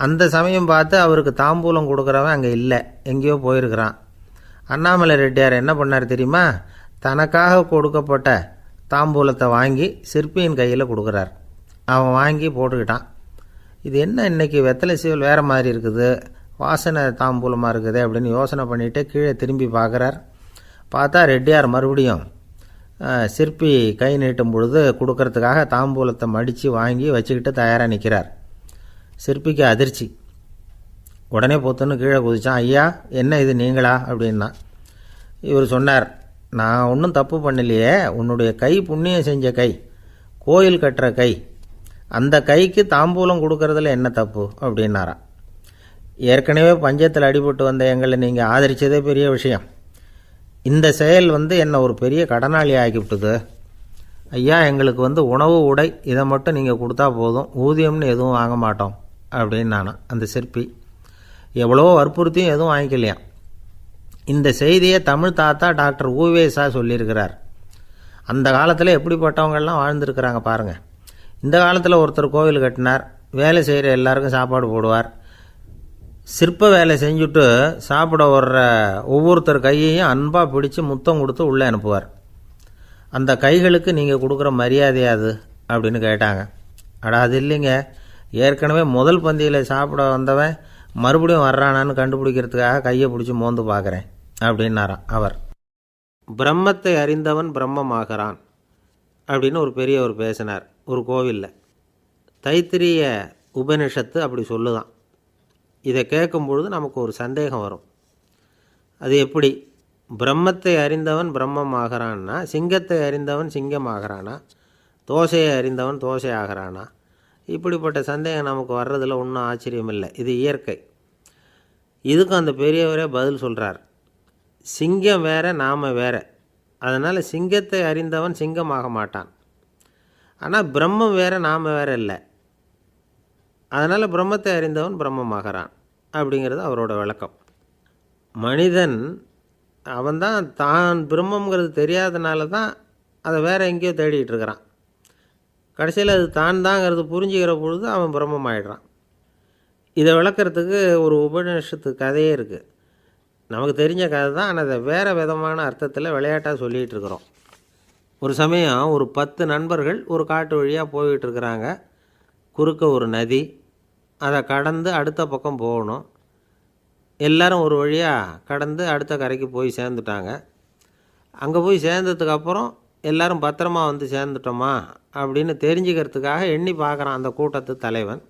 அந்த சமயம் பார்த்து அவருக்கு தாம்பூலம் கொடுக்குறவன் அங்கே இல்லை, எங்கேயோ போயிருக்கிறான். அண்ணாமலை ரெட்டியார் என்ன பண்ணார் தெரியுமா? தனக்காக கொடுக்கப்பட்ட தாம்பூலத்தை வாங்கி சிற்பியின் கையில் கொடுக்குறார். அவன் வாங்கி போட்டுக்கிட்டான். இது என்ன இன்னைக்கு வெத்தலை சீவல் வேறு மாதிரி இருக்குது, வாசனை தாம்பூலமாக இருக்குது அப்படின்னு யோசனை பண்ணிவிட்டு கீழே திரும்பி பார்க்குறார். பார்த்தா ரெட்டியார் மறுபடியும் சிற்பி கை நீட்டும் பொழுது கொடுக்கறதுக்காக தாம்பூலத்தை மடித்து வாங்கி வச்சுக்கிட்டு தயாராக நிற்கிறார். சிற்பிக்கு அதிர்ச்சி. உடனே பொத்துன்னு கீழே குதிச்சான். ஐயா, என்ன இது நீங்களா அப்படின்னா. இவர் சொன்னார், நான் ஒன்றும் தப்பு பண்ணலையே, உன்னுடைய கை புண்ணியம் செஞ்ச கை, கோயில் கட்டுற கை, அந்த கைக்கு தாம்பூலம் கொடுக்கறதுல என்ன தப்பு அப்படின்னாராம். ஏற்கனவே பஞ்சத்தில் அடிபட்டு வந்த எங்களை நீங்கள் ஆதரித்ததே பெரிய விஷயம். இந்த செயல் என்னை ஒரு பெரிய கடனாளி ஆகிவிட்டுது. ஐயா, எங்களுக்கு உணவு உடை இதை மட்டும் நீங்கள் கொடுத்தா போதும், ஊதியம்னு எதுவும் வாங்க மாட்டோம் அப்படின்னு நானா. அந்த சிற்பி எவ்வளோ வற்புறுத்தியும் எதுவும் வாங்கிக்கலையாம். இந்த செய்தியை தமிழ் தாத்தா டாக்டர் ஊவேசா சொல்லியிருக்கிறார். அந்த காலத்தில் எப்படிப்பட்டவங்கள்லாம் வாழ்ந்துருக்கிறாங்க பாருங்கள். இந்த காலத்தில் ஒருத்தர் கோவில் கட்டினார், வேலை செய்கிற எல்லாருக்கும் சாப்பாடு போடுவார். சிற்ப வேலை செஞ்சுட்டு சாப்பிட வர்ற ஒவ்வொருத்தர் கையையும் அன்பாக பிடிச்சி முத்தம் கொடுத்து உள்ளே அனுப்புவார். அந்த கைகளுக்கு நீங்கள் கொடுக்குற மரியாதையாது அப்படின்னு கேட்டாங்க. அது இல்லைங்க, ஏற்கனவே முதல் பந்தியில் சாப்பிட வந்தவன் மறுபடியும் வர்றானான்னு கண்டுபிடிக்கிறதுக்காக கையை பிடிச்சி மோந்து பார்க்குறேன் அப்படின்னாராம் அவர். பிரம்மத்தை அறிந்தவன் பிரம்மமாகிறான் அப்படின்னு ஒரு பெரியவர் பேசினார் ஒரு கோவிலில். தைத்திரிய உபனிஷத்து அப்படி சொல்லுதான். இதை கேட்கும் பொழுது நமக்கு ஒரு சந்தேகம் வரும். அது எப்படி? பிரம்மத்தை அறிந்தவன் பிரம்மம் ஆகிறான்னா, சிங்கத்தை அறிந்தவன் சிங்கம் ஆகிறானா, தோசையை அறிந்தவன் தோசை ஆகிறானா? இப்படிப்பட்ட சந்தேகம் நமக்கு வர்றதில் ஒன்றும் ஆச்சரியம் இல்லை. இது இயற்கை. இதுக்கும் அந்த பெரியவரே பதில் சொல்கிறார். சிங்கம் வேற, நாம் வேற. அதனால் சிங்கத்தை அறிந்தவன் சிங்கமாக மாட்டான். ஆனால் பிரம்மம் வேற, நாம் வேற இல்லை. அதனால் பிரம்மத்தை அறிந்தவன் பிரம்மமாகறான் அப்படிங்கிறது அவரோட விளக்கம். மனிதன் அவன்தான் தான் பிரம்மங்கிறது தெரியாதனால தான் அதை வேற எங்கேயோ தேடிகிட்டு இருக்கிறான். கடைசியில் அது தான் தாங்கிறது புரிஞ்சுக்கிற பொழுது அவன் பிரம்மம் ஆகிடுறான். இதை விளக்கிறதுக்கு ஒரு உபநிஷத்து கதையே இருக்குது. நமக்கு தெரிஞ்ச கதை தான், ஆனால் அதை வேறு விதமான அர்த்தத்தில் விளையாட்டாக சொல்லிகிட்டு இருக்கிறோம். ஒரு சமயம் ஒரு 10 நண்பர்கள் ஒரு காட்டு வழியாக போய்கிட்டு இருக்கிறாங்க. குறுக்க ஒரு நதி, அதை கடந்து அடுத்த பக்கம் போகணும். எல்லோரும் ஒரு வழியாக கடந்து அடுத்த கரைக்கு போய் சேர்ந்துட்டாங்க. அங்கே போய் சேர்ந்ததுக்கப்புறம் எல்லோரும் பத்திரமா சேர்ந்துட்டோமா அப்படின்னு தெரிஞ்சுக்கிறதுக்காக எண்ணி பார்க்குறான் அந்த கூட்டத்து தலைவன்.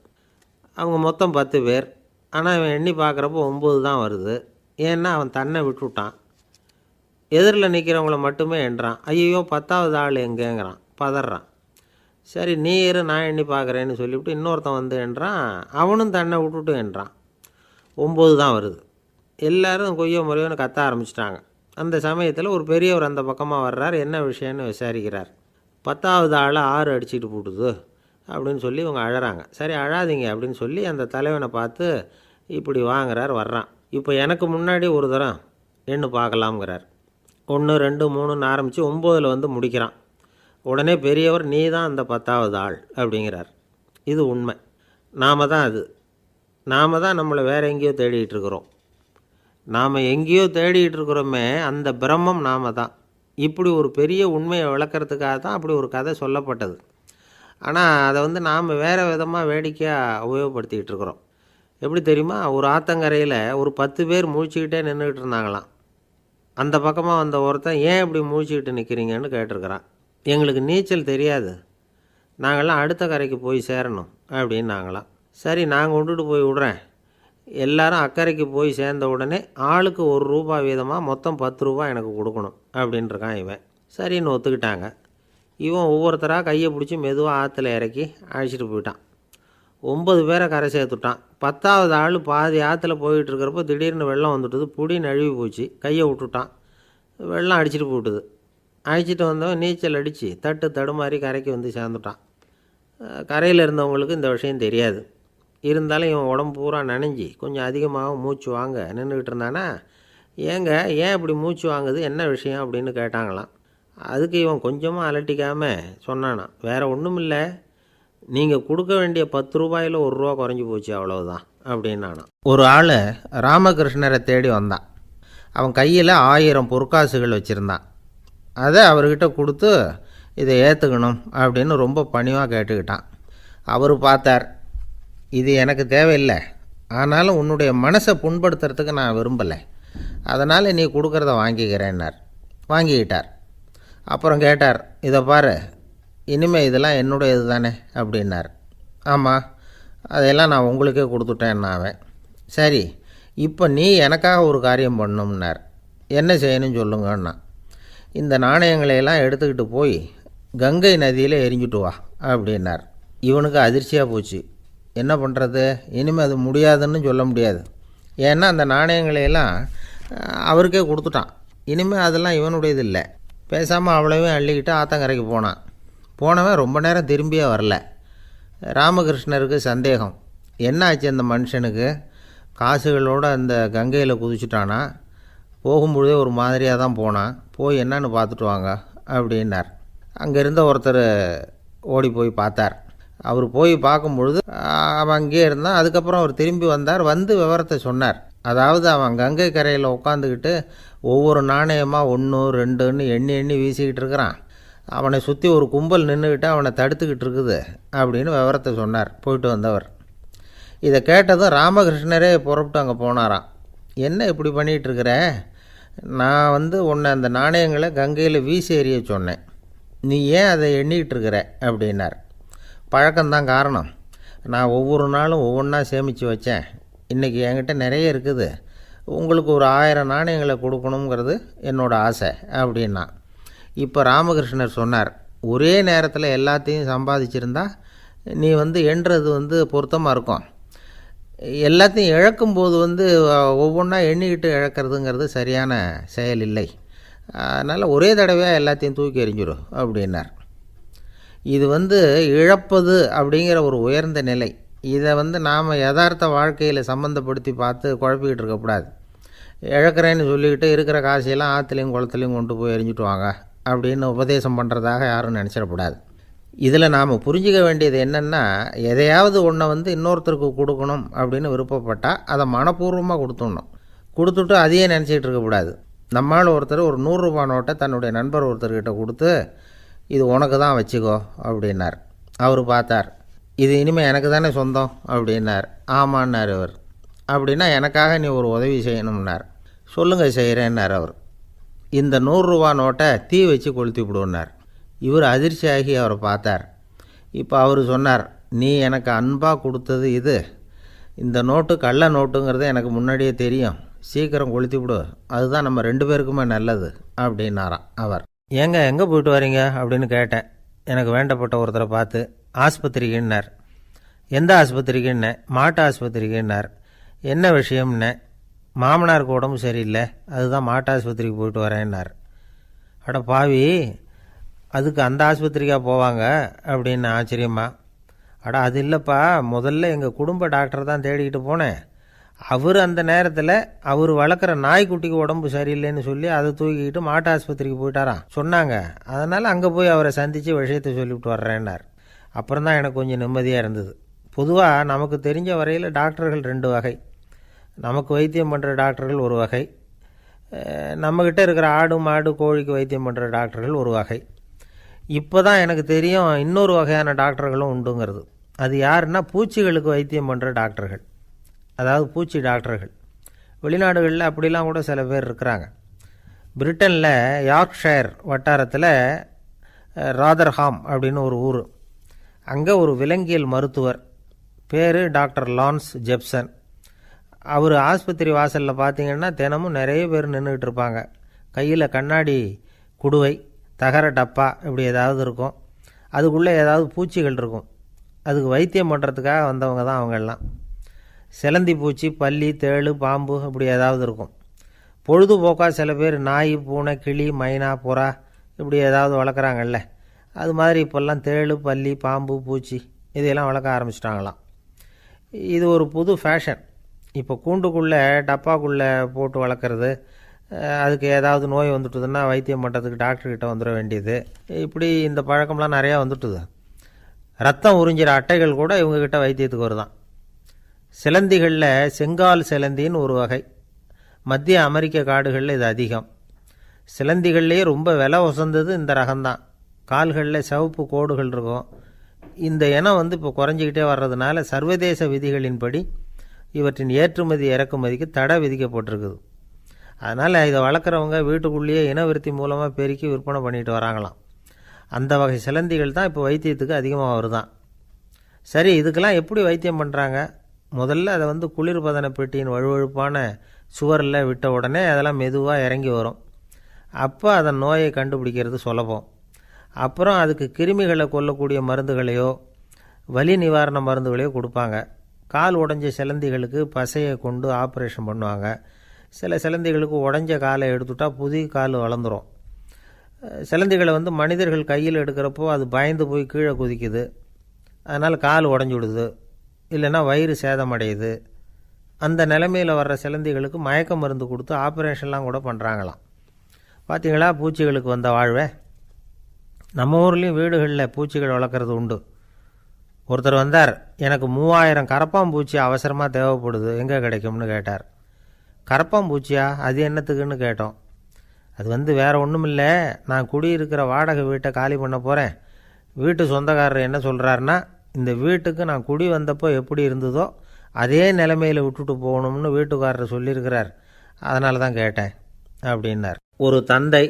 அவங்க மொத்தம் 10 பேர். ஆனால் இவன் எண்ணி பார்க்குறப்போ 9 தான் வருது. ஏன்னா அவன் தன்னை விட்டுவிட்டான். எதிரில் நிற்கிறவங்கள மட்டுமே எண்ணுறான். ஐயோ 10வது ஆள் எங்கேங்கிறான், பதறான். சரி நீ இரு, நான் எண்ணி பார்க்குறேன்னு சொல்லிவிட்டு இன்னொருத்தன் எண்ணுறான். அவனும் தன்னை விட்டுட்டு எண்ணுறான். 9 தான் வருது. எல்லோரும் கொய்யோ முறையோன்னு கத்த ஆரம்பிச்சிட்டாங்க. அந்த சமயத்தில் ஒரு பெரியவர் அந்த பக்கமாக வர்றார். என்ன விஷயம்னு விசாரிக்கிறார். 10வது ஆள் 6 அடிச்சுட்டு போட்டுது அப்படின்னு சொல்லி இவங்க அழறாங்க. சரி அழாதீங்க அப்படின்னு சொல்லி அந்த தலைவனை பார்த்து இப்படி வாங்குறார். வர்றான். இப்போ எனக்கு முன்னாடி ஒரு தரம் எண்ணு பார்க்கலாம்ங்கிறார். 1 2 3ன்னு ஆரம்பித்து 9ல் முடிக்கிறான். உடனே பெரியவர் நீ தான் அந்த 10வது ஆள் அப்படிங்கிறார். இது உண்மை, நாம் தான் அது. நாம் தான் நம்மளை வேறு எங்கேயோ தேடிகிட்டு இருக்கிறோம். நாம் எங்கேயோ தேடிகிட்டு இருக்கிறோமே, அந்த பிரம்மம் நாம் தான். இப்படி ஒரு பெரிய உண்மையை விளக்கிறதுக்காக தான் அப்படி ஒரு கதை சொல்லப்பட்டது. ஆனால் அதை நாம் வேறு விதமாக வேடிக்கையாக உபயோகப்படுத்திக்கிட்டு இருக்கிறோம். எப்படி தெரியுமா? ஒரு ஆத்தங்கரையில் ஒரு 10 பேர் முழிச்சுக்கிட்டே நின்றுக்கிட்டு இருந்தாங்களாம். அந்த பக்கமாக வந்த ஒருத்தன், ஏன் இப்படி முழிச்சுக்கிட்டு நிற்கிறீங்கன்னு கேட்டிருக்கிறான். எங்களுக்கு நீச்சல் தெரியாது, நாங்கள்லாம் அடுத்த கரைக்கு போய் சேரணும் அப்படின்னு நாங்களாம். சரி, நான் கொண்டுட்டு போய் விடுறேன். எல்லாரும் அக்கறைக்கு போய் சேர்ந்த உடனே ஆளுக்கு ₹1 வீதமாக மொத்தம் ₹10 எனக்கு கொடுக்கணும் அப்படின்ட்டுருக்கான் இவன். சரின்னு ஒத்துக்கிட்டாங்க. இவன் ஒவ்வொருத்தராக கையை பிடிச்சி மெதுவாக ஆற்றுல இறக்கி அழைச்சிட்டு போயிட்டான். 9 பேரை கரை சேர்த்துட்டான். 10ஆவது ஆள் பாதி ஆற்றுல போயிட்டு இருக்கிறப்போ திடீர்னு வெள்ளம் வந்துட்டுது. புடி நழுவி போச்சு. கையை விட்டுட்டான். வெள்ளம் அடிச்சிட்டு போட்டுது. அழைச்சிட்டு வந்தவன் நீச்சல் அடித்து தடுமாறி கரைக்கு வந்து சேர்ந்துட்டான். கரையில் இருந்தவங்களுக்கு இந்த விஷயம் தெரியாது. இருந்தாலும் இவன் உடம்பு பூரா நனைஞ்சி கொஞ்சம் அதிகமாக மூச்சு வாங்க நின்றுக்கிட்டு இருந்தானா, ஏன் இப்படி மூச்சு வாங்குது, என்ன விஷயம் அப்படின்னு கேட்டாங்களாம். அதுக்கு இவன் கொஞ்சமாக அலட்டிக்காமல் சொன்னானா, வேறு ஒன்றும் இல்லை, நீங்கள் கொடுக்க வேண்டிய ₹10 ₹1 குறைஞ்சி போச்சு, அவ்வளவுதான் அப்படின்னானா. ஒரு ஆள் ராமகிருஷ்ணரை தேடி வந்தான். அவன் கையில் 1000 பொற்காசுகள் வச்சுருந்தான். அதை அவர்கிட்ட கொடுத்து இதை ஏற்றுக்கணும் அப்படின்னு ரொம்ப பணிவாக கேட்டுக்கிட்டான். அவர் பார்த்தார், இது எனக்கு தேவையில்லை, ஆனாலும் உன்னுடைய மனசை புண்படுத்துறதுக்கு நான் விரும்பலை, அதனால் நீ கொடுக்குறத வாங்கிக்கிறேன்னார். வாங்கிக்கிட்டார். அப்புறம் கேட்டார், இதை பாரு, இனிமேல் இதெல்லாம் என்னுடையது தானே அப்படின்னார். ஆமாம், அதையெல்லாம் நான் உங்களுக்கே கொடுத்துட்டேன்னா அவன். சரி, இப்போ நீ எனக்காக ஒரு காரியம் பண்ணணும்னார். என்ன செய்யணும்னு சொல்லுங்கன்னா, இந்த நாணயங்களையெல்லாம் எடுத்துக்கிட்டு போய் கங்கை நதியில் எரிஞ்சுட்டு வா அப்படின்னார். இவனுக்கு அதிர்ச்சியாக போச்சு. என்ன பண்ணுறது? இனிமேல் அது முடியாதுன்னு சொல்ல முடியாது. ஏன்னா அந்த நாணயங்களையெல்லாம் அவருக்கே கொடுத்துட்டான். இனிமேல் அதெல்லாம் இவனுடையது இல்லை. பேசாமல் அவ்வளோவே அள்ளிக்கிட்டு ஆத்தங்கரைக்கு போனான். போனவன் ரொம்ப நேரம் திரும்பியே வரல. ராமகிருஷ்ணருக்கு சந்தேகம், என்ன ஆச்சு அந்த மனுஷனுக்கு? காசுகளோடு அந்த கங்கையில் குதிச்சுட்டானா? போகும்பொழுதே ஒரு மாதிரியாக தான் போனான். போய் என்னன்னு பார்த்துட்டு வாங்க அப்படின்னார். அங்கே இருந்த ஒருத்தர் ஓடி போய் பார்த்தார். அவர் போய் பார்க்கும்பொழுது அவன் அங்கேயே இருந்தான். அதுக்கப்புறம் அவர் திரும்பி வந்தார். வந்து விவரத்தை சொன்னார். அதாவது அவன் கங்கை கரையில் உட்காந்துக்கிட்டு ஒவ்வொரு நாணயமாக 1 2ன்னு எண்ணி வீசிக்கிட்டு இருக்கிறான். அவனை சுற்றி ஒரு கும்பல் நின்றுக்கிட்டு அவனை தடுத்துக்கிட்டு இருக்குது அப்படின்னு விவரத்தை சொன்னார் போயிட்டு வந்தவர். இதை கேட்டதும் ராமகிருஷ்ணரே புறப்பட்டு அங்கே போனாராம். என்ன இப்படி பண்ணிகிட்ருக்கிற? நான் உன்னை அந்த நாணயங்களை கங்கையில் வீசி எறிய சொன்னேன், நீ ஏன் அதை எண்ணிக்கிட்டு இருக்கிற அப்படின்னார். பழக்கம்தான் காரணம். நான் ஒவ்வொரு நாளும் ஒவ்வொன்றா சேமித்து வச்சேன். இன்றைக்கி என்கிட்ட நிறைய இருக்குது. உங்களுக்கு ஒரு 1000 நாணயங்களை கொடுக்கணுங்கிறது என்னோடய ஆசை அப்படின்னா. இப்போ ராமகிருஷ்ணர் சொன்னார், ஒரே நேரத்தில் எல்லாத்தையும் சம்பாதிச்சிருந்தா நீ எண்ணுறது பொருத்தமாக இருக்கும். எல்லாத்தையும் இழக்கும்போது ஒவ்வொன்றா எண்ணிக்கிட்டு இழக்கிறதுங்கிறது சரியான செயல் இல்லை. அதனால் ஒரே தடவையாக எல்லாத்தையும் தூக்கி எறிஞ்சிடும் அப்படின்னார். இது இழப்பது அப்படிங்கிற ஒரு உயர்ந்த நிலை. இதை நாம் யதார்த்த வாழ்க்கையில் சம்மந்தப்படுத்தி பார்த்து குழப்பிக்கிட்டு இருக்கக்கூடாது. இழக்கிறேன்னு சொல்லிக்கிட்டு இருக்கிற காசையெல்லாம் ஆற்றுலையும் குளத்துலையும் கொண்டு போய் எரிஞ்சிட்டு வாங்க அப்படின்னு உபதேசம் பண்ணுறதாக யாரும் நினச்சிடக்கூடாது. இதில் நாம் புரிஞ்சிக்க வேண்டியது என்னென்னா, எதையாவது ஒன்றை இன்னொருத்தருக்கு கொடுக்கணும் அப்படின்னு விருப்பப்பட்டால் அதை மனப்பூர்வமாக கொடுத்துடணும். கொடுத்துட்டு அதையே நினச்சிக்கிட்டு இருக்கக்கூடாது. நம்மால் ஒருத்தர் ஒரு ₹100 நோட்டை தன்னுடைய நண்பர் ஒருத்தர்கிட்ட கொடுத்து, இது உனக்கு தான் வச்சுக்கோ அப்படின்னார். அவர் பார்த்தார், இது இனிமேல் எனக்கு தானே சொந்தம் அப்படின்னார். ஆமான்னார் அவர். அப்படின்னா எனக்காக நீ ஒரு உதவி செய்யணும்னார். சொல்லுங்கள் செய்கிறேன்னார் அவர். இந்த ₹100 நோட்டை தீ வச்சு கொளுத்தி விடுன்னார். இவர் அதிர்ச்சியாகி அவரை பார்த்தார். இப்போ அவர் சொன்னார், நீ எனக்கு அன்பாக கொடுத்தது இது, இந்த நோட்டு கள்ள நோட்டுங்கிறது எனக்கு முன்னாடியே தெரியும், சீக்கிரம் கொளுத்தி விடு, அதுதான் நம்ம 2 பேருக்குமே நல்லது அப்படின்னாராம் அவர். ஏங்க எங்கே போயிட்டு வரீங்க அப்படின்னு கேட்டேன். எனக்கு வேண்டப்பட்ட ஒருத்தரை பார்த்து. ஆஸ்பத்திரிக்குன்னார். எந்த ஆஸ்பத்திரிக்குன்னே? மாட்டு ஆஸ்பத்திரிக்குன்னார். என்ன விஷயம்னே? மாமனாருக்கு உடம்பு சரியில்லை, அதுதான் மாட்டு ஆஸ்பத்திரிக்கு போயிட்டு வரேன்னார். அட பாவி, அதுக்கு அந்த ஆஸ்பத்திரிக்காக போவாங்க அப்படின்னு ஆச்சரியமா. அட அது இல்லைப்பா, முதல்ல எங்கள் குடும்ப டாக்டர் தான் தேடிக்கிட்டு போனேன். அவர் அந்த நேரத்தில் அவர் வளர்க்குற நாய்க்குட்டிக்கு உடம்பு சரியில்லைன்னு சொல்லி அதை தூக்கிக்கிட்டு மாட்டு ஆஸ்பத்திரிக்கு போயிட்டாராம் சொன்னாங்க. அதனால் அங்கே போய் அவரை சந்தித்து விஷயத்தை சொல்லிவிட்டு வர்றேன்னார். அப்புறம் தான் எனக்கு கொஞ்சம் நிம்மதியாக இருந்தது. பொதுவாக நமக்கு தெரிஞ்ச வரையில் டாக்டர்கள் 2 வகை. நமக்கு வைத்தியம் பண்ணுற டாக்டர்கள் ஒரு வகை, நம்மக்கிட்ட இருக்கிற ஆடு மாடு கோழிக்கு வைத்தியம் பண்ணுற டாக்டர்கள் ஒரு வகை. இப்போ தான் எனக்கு தெரியும் இன்னொரு வகையான டாக்டர்களும் உண்டுங்கிறது. அது யாருன்னா பூச்சிகளுக்கு வைத்தியம் பண்ணுற டாக்டர்கள், அதாவது பூச்சி டாக்டர்கள். வெளிநாடுகளில் அப்படிலாம் கூட சில பேர் இருக்கிறாங்க. பிரிட்டனில் யார்க்ஷயர் வட்டாரத்தில் ராதர்ஹாம் அப்படின்னு ஒரு ஊர். அங்கே ஒரு விலங்கியல் மருத்துவர் பேர் டாக்டர் லான்ஸ் ஜெப்சன். அவர் ஆஸ்பத்திரி வாசலில் பார்த்தீங்கன்னா தினமும் நிறைய பேர் நின்றுக்கிட்டு இருப்பாங்க. கையில் கண்ணாடி குடுவை, தகர டப்பா இப்படி ஏதாவது இருக்கும். அதுக்குள்ளே ஏதாவது பூச்சிகள் இருக்கும். அதுக்கு வைத்தியம் பண்ணுறதுக்காக வந்தவங்க தான் அவங்கெல்லாம். சிலந்தி பூச்சி, பல்லி, தேளு, பாம்பு இப்படி ஏதாவது இருக்கும். பொழுதுபோக்காக சில பேர் நாய், பூனை, கிளி, மைனா, புறா இப்படி ஏதாவது வளர்க்குறாங்கல்ல, அது மாதிரி இப்போல்லாம் தேளு, பல்லி, பாம்பு, பூச்சி இதையெல்லாம் வளர்க்க ஆரம்பிச்சிட்டாங்களாம். இது ஒரு புது ஃபேஷன். இப்போ கூண்டுக்குள்ளே டப்பாக்குள்ளே போட்டு வளர்க்குறது, அதுக்கு ஏதாவது நோய் வந்துட்டுதுன்னா வைத்தியம் பண்ணுறதுக்கு டாக்டர்கிட்ட வந்துட வேண்டியது, இப்படி இந்த பழக்கம்லாம் நிறையா வந்துட்டுது. ரத்தம் உறிஞ்சிற அட்டைகள் கூட இவங்ககிட்ட வைத்தியத்துக்கு வருதான். சிலந்திகளில் செங்கால் சிலந்தின்னு ஒரு வகை. மத்திய அமெரிக்க காடுகளில் இது அதிகம். சிலந்திகள்லேயே ரொம்ப விலை உசந்தது இந்த ரகம்தான். கால்களில் சிவப்பு கோடுகள் இருக்கும். இந்த இனம் இப்போ குறைஞ்சிக்கிட்டே வர்றதுனால சர்வதேச விதிகளின்படி இவற்றின் ஏற்றுமதி இறக்குமதிக்கு தடை விதிக்கப்பட்டிருக்குது. அதனால் இதை வளர்க்குறவங்க வீட்டுக்குள்ளேயே இனவிருத்தி மூலமாக பெருக்கி விற்பனை பண்ணிட்டு வராங்களாம். அந்த வகை சிலந்திகள் தான் இப்போ வைத்தியத்துக்கு அதிகமாக வருதான். சரி, இதுக்கெல்லாம் எப்படி வைத்தியம் பண்ணுறாங்க? முதல்ல அதை குளிர்பதன பெட்டியின் வழுவழுப்பான சுவரில் விட்ட உடனே அதெல்லாம் மெதுவாக இறங்கி வரும். அப்போ அதன் நோயை கண்டுபிடிக்கிறது சுலபம். அப்புறம் அதுக்கு கிருமிகளை கொல்லக்கூடிய மருந்துகளையோ வலி நிவாரண மருந்துகளையோ கொடுப்பாங்க. கால் உடைஞ்ச சிலந்திகளுக்கு பசையை கொண்டு ஆப்ரேஷன் பண்ணுவாங்க. சில சிலந்திகளுக்கு உடைஞ்ச காலை எடுத்துட்டா புதிய கால் வளர்ந்துடும். சிலந்திகளை மனிதர்கள் கையில் எடுக்கிறப்போ அது பயந்து போய் கீழே குதிக்குது. அதனால் கால் உடஞ்சி விடுது, இல்லைன்னா வயிறு சேதமடையுது. அந்த நிலைமையில் வர்ற சிலந்திகளுக்கு மயக்க மருந்து கொடுத்து ஆப்ரேஷன்லாம் கூட பண்ணுறாங்களாம். பார்த்தீங்களா பூச்சிகளுக்கு வந்த வாழ்வே. நம்ம ஊர்லேயும் வீடுகளில் பூச்சிகள் வளர்க்குறது உண்டு. ஒருத்தர் வந்தார், எனக்கு 3000 கரப்பாம்பூச்சி அவசரமாக தேவைப்படுது, எங்கே கிடைக்கும்னு கேட்டார். கரப்பாம்பூச்சியா, அது என்னத்துக்குன்னு கேட்டோம். அது வேறு ஒன்றும் இல்லை, நான் குடியிருக்கிற வாடகை வீட்டை காலி பண்ண போகிறேன். வீட்டு சொந்தக்காரர் என்ன சொல்கிறாருன்னா, இந்த வீட்டுக்கு நான் குடி வந்தப்போ எப்படி இருந்ததோ அதே நிலைமையில் விட்டுட்டு போகணும்னு வீட்டுக்காரர் சொல்லியிருக்கிறார், அதனால தான் கேட்டேன் அப்படின்னார். ஒரு தந்தை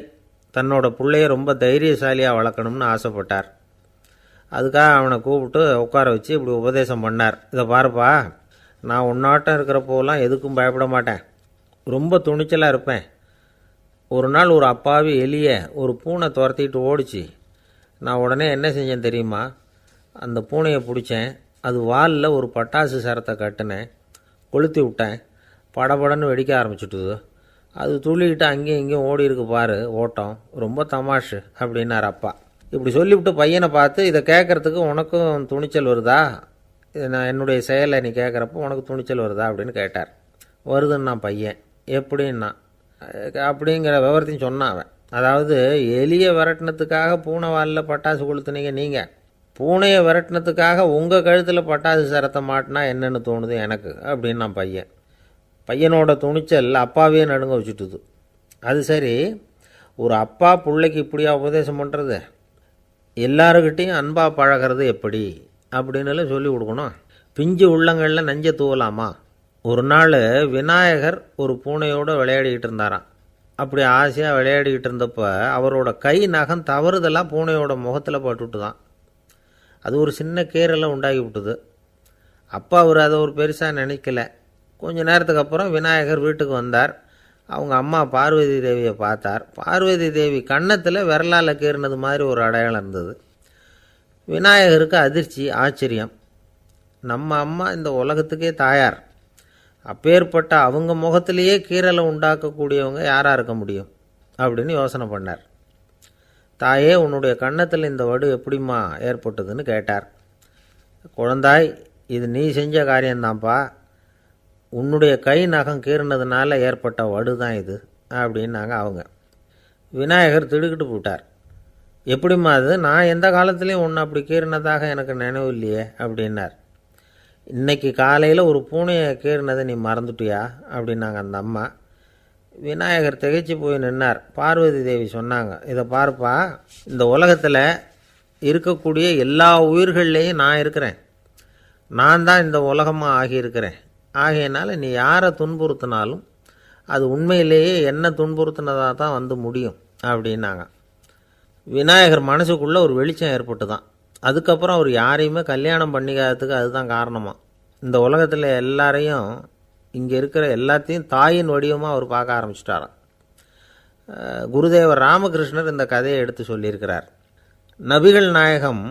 தன்னோட பிள்ளைய ரொம்ப தைரியசாலியாக வளர்க்கணும்னு ஆசைப்பட்டார். அதுக்காக அவனை கூப்பிட்டு உட்கார வச்சு இப்படி உபதேசம் பண்ணார். இதை பாருப்பா, நான் உன்னாட்டம் இருக்கிறப்போலாம் எதுக்கும் பயப்பட மாட்டேன், ரொம்ப துணிச்சலாக இருப்பேன். ஒரு நாள் ஒரு அப்பாவி எலியை ஒரு பூனை துரத்திட்டு ஓடிச்சு. நான் உடனே என்ன செஞ்சேன் தெரியுமா? அந்த பூனையை பிடிச்சேன், அது வாலில் ஒரு பட்டாசு சரத்தை கட்டினேன், கொளுத்தி விட்டேன். படபடன்னு வெடிக்க ஆரம்பிச்சுட்டுது. அது துள்ளிக்கிட்டு அங்கேயும் இங்கேயும் ஓடி இருக்கு பாரு ஓட்டம், ரொம்ப தமாஷு அப்படின்னார் அப்பா. இப்படி சொல்லிவிட்டு பையனை பார்த்து, இதை கேட்குறதுக்கு உனக்கும் துணிச்சல் வருதா? நான் என்னுடைய செயலை நீ கேட்குறப்போ உனக்கு துணிச்சல் வருதா அப்படின்னு கேட்டார். வருதுன்னா பையன். எப்படின்னா அப்படிங்கிற விவரத்தையும் சொன்னான் அவன். அதாவது எலியை விரட்டினத்துக்காக பூனை வாலில் பட்டாசு கொளுத்துனீங்க நீங்கள், பூனையை விரட்டினத்துக்காக உங்கள் கழுத்தில் பட்டாசு சரத்தை மாட்டினா என்னென்னு தோணுது எனக்கு அப்படின்னு நான் பையன். பையனோட துணிச்சல் அப்பாவே நடுங்க வச்சுட்டுது. அது சரி, ஒரு அப்பா பிள்ளைக்கு இப்படியா உபதேசம் பண்ணுறது? எல்லாருக்கிட்டையும் அன்பாக பழகிறது எப்படி அப்படின்னு சொல்லி கொடுக்கணும். பிஞ்சு உள்ளங்களில் நஞ்சை தூவலாமா? ஒரு நாள் விநாயகர் ஒரு பூனையோடு விளையாடிக்கிட்டு இருந்தாராம். அப்படி ஆசையாக விளையாடிக்கிட்டு இருந்தப்போ அவரோட கை நகம் தவறுதெல்லாம் பூனையோட முகத்தில் பட்டுட்டு தான். அது ஒரு சின்ன கீறலை உண்டாகி விட்டுது. அப்பா அவர் அதை ஒரு பெருசாக நினைக்கல. கொஞ்ச நேரத்துக்கு அப்புறம் விநாயகர் வீட்டுக்கு வந்தார். அவங்க அம்மா பார்வதி தேவியை பார்த்தார். பார்வதி தேவி கன்னத்தில் விரலால் கீறினது மாதிரி ஒரு அடையாளம் இருந்தது. விநாயகருக்கு அதிர்ச்சி, ஆச்சரியம். நம்ம அம்மா இந்த உலகத்துக்கே தாயார், அப்பேற்பட்ட அவங்க முகத்திலேயே கீறலை உண்டாக்கக்கூடியவங்க யாராக இருக்க முடியும் அப்படின்னு யோசனை பண்ணார். தாயே, உன்னுடைய கன்னத்தில் இந்த வடு எப்படிம்மா ஏற்பட்டதுன்னு கேட்டார். குழந்தாய், இது நீ செஞ்ச காரியம்தான்ப்பா, உன்னுடைய கை நகம் கீறினதுனால ஏற்பட்ட வடு தான் இது அப்படின்னாங்க அவங்க. விநாயகர் திடுக்கிட்டு போட்டார். எப்படிம்மா அது? நான் எந்த காலத்துலேயும் ஒன்று அப்படி கீறினதாக எனக்கு நினைவு இல்லையே அப்படின்னார். இன்னைக்கு காலையில் ஒரு பூனையை கீறினதை நீ மறந்துட்டியா அப்படின்னாங்க அந்த அம்மா. விநாயகர் திகைச்சு போய் நின்னார். பார்வதி தேவி சொன்னாங்க, இதை பார்ப்பா, இந்த உலகத்தில் இருக்கக்கூடிய எல்லா உயிர்கள்லேயும் நான் இருக்கிறேன். நான் தான் இந்த உலகமாக ஆகியிருக்கிறேன். ஆகையினால நீ யாரை துன்புறுத்தினாலும் அது உண்மையிலேயே என்ன துன்புறுத்தினதாக தான் வந்து முடியும் அப்படின்னாங்க. விநாயகர் மனசுக்குள்ளே ஒரு வெளிச்சம் ஏற்பட்டு தான். அதுக்கப்புறம் அவர் யாரையுமே கல்யாணம் பண்ணிக்காததுக்கு அதுதான் காரணமாக. இந்த உலகத்தில் எல்லாரையும், இங்கே இருக்கிற எல்லாத்தையும் தாயின் வடிவமாக அவர் பார்க்க ஆரம்பிச்சிட்டாராம். குருதேவர் ராமகிருஷ்ணர் இந்த கதையை எடுத்து சொல்லியிருக்கிறார். நபிகள் நாயகம்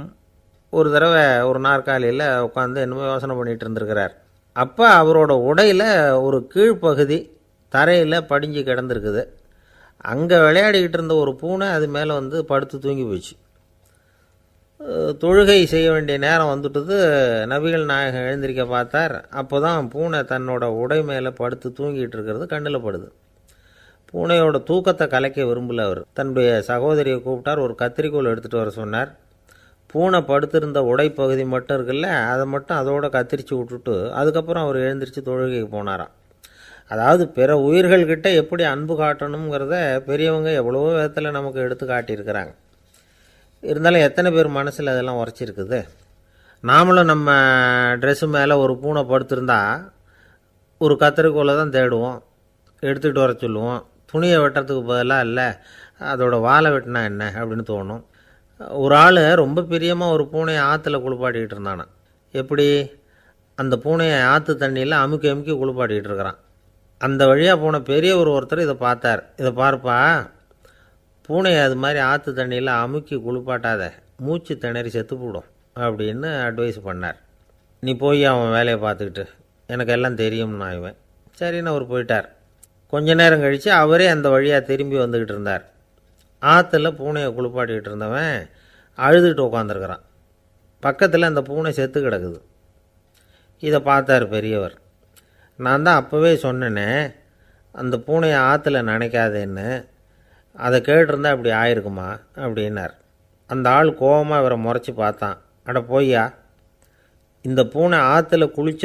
ஒரு தடவை ஒரு நாற்காலியில் உட்காந்து என்னமோ யோசனை பண்ணிகிட்டு இருந்திருக்கிறார். அப்போ அவரோட உடையில் ஒரு கீழ்ப்பகுதி தரையில் படிஞ்சு கிடந்திருக்குது. அங்கே விளையாடிக்கிட்டு இருந்த ஒரு பூனை அது மேலே வந்து படுத்து தூங்கி போச்சு. தொழுகை செய்ய வேண்டிய நேரம் வந்துட்டது. நபிகள் நாயகம் எழுந்திருக்க பார்த்தார். அப்போ தான் பூனை தன்னோட உடை மேலே படுத்து தூங்கிட்டு இருக்கிறது கண்ணில் படுது. பூனையோட தூக்கத்தை கலைக்க விரும்பல அவர். தன்னுடைய சகோதரியை கூப்பிட்டார். ஒரு கத்திரிக்கோள் எடுத்துகிட்டு வர சொன்னார். பூனை படுத்திருந்த உடைப்பகுதி மட்டும் இருக்குல்ல, அதை மட்டும் அதோட கத்திரிச்சு விட்டுட்டு அதுக்கப்புறம் அவர் எழுந்திரிச்சு தொழுகைக்கு போனாராம். அதாவது பிற உயிர்கள்கிட்ட எப்படி அன்பு காட்டணுங்கிறத பெரியவங்க எவ்வளவோ விதத்தில் நமக்கு எடுத்து காட்டியிருக்கிறாங்க. இருந்தாலும் எத்தனை பேர் மனசில் அதெல்லாம் உரைச்சிருக்குது. நாமளும் நம்ம ட்ரெஸ்ஸு மேலே ஒரு பூனை படுத்திருந்தா ஒரு கத்திரிக்கோலை தான் தேடுவோம், எடுத்துகிட்டு வர சொல்லுவோம். துணியை வெட்டுறதுக்கு பதிலாக இல்லை அதோட வாழை வெட்டினா என்ன அப்படின்னு தோணும். ஒரு ஆள் ரொம்ப பிரியமாக ஒரு பூனையை ஆற்றுல குளிப்பாட்டிக்கிட்டு இருந்தானா. எப்படி? அந்த பூனையை ஆற்று தண்ணியில் அமுக்கி அமுக்கி குளிப்பாட்டிக்கிட்டு இருக்கிறான். அந்த வழியாக போன பெரியவர் ஒருத்தர் இதை பார்த்தார். இதை பார்ப்பா, பூனையை அது மாதிரி ஆற்று தண்ணியில் அமுக்கி குளிப்பாட்டாத, மூச்சு திணறி செத்து போடும் அப்படின்னு அட்வைஸ் பண்ணார். நீ போய் அவன் வேலையை பார்த்துக்கிட்டு, எனக்கு எல்லாம் தெரியும்னா இவன். சரின்னு அவர் போயிட்டார். கொஞ்ச நேரம் கழித்து அவரே அந்த வழியாக திரும்பி வந்துக்கிட்டு இருந்தார். ஆற்றுல பூனையை குளிப்பாட்டிக்கிட்டு இருந்தவன் அழுதுகிட்டு உட்காந்துருக்கிறான். பக்கத்தில் அந்த பூனை செத்து கிடக்குது. இதை பார்த்தார் பெரியவர். நான் தான் அப்போவே சொன்னேனே அந்த பூனையை ஆற்றுல நினைக்காதேன்னு, அதை கேட்டிருந்தா இப்படி ஆயிருக்குமா அப்படின்னார். அந்த ஆள் கோபமாக இவரை முறைச்சி பார்த்தான். அட போய்யா, இந்த பூனை ஆற்றுல குளிச்ச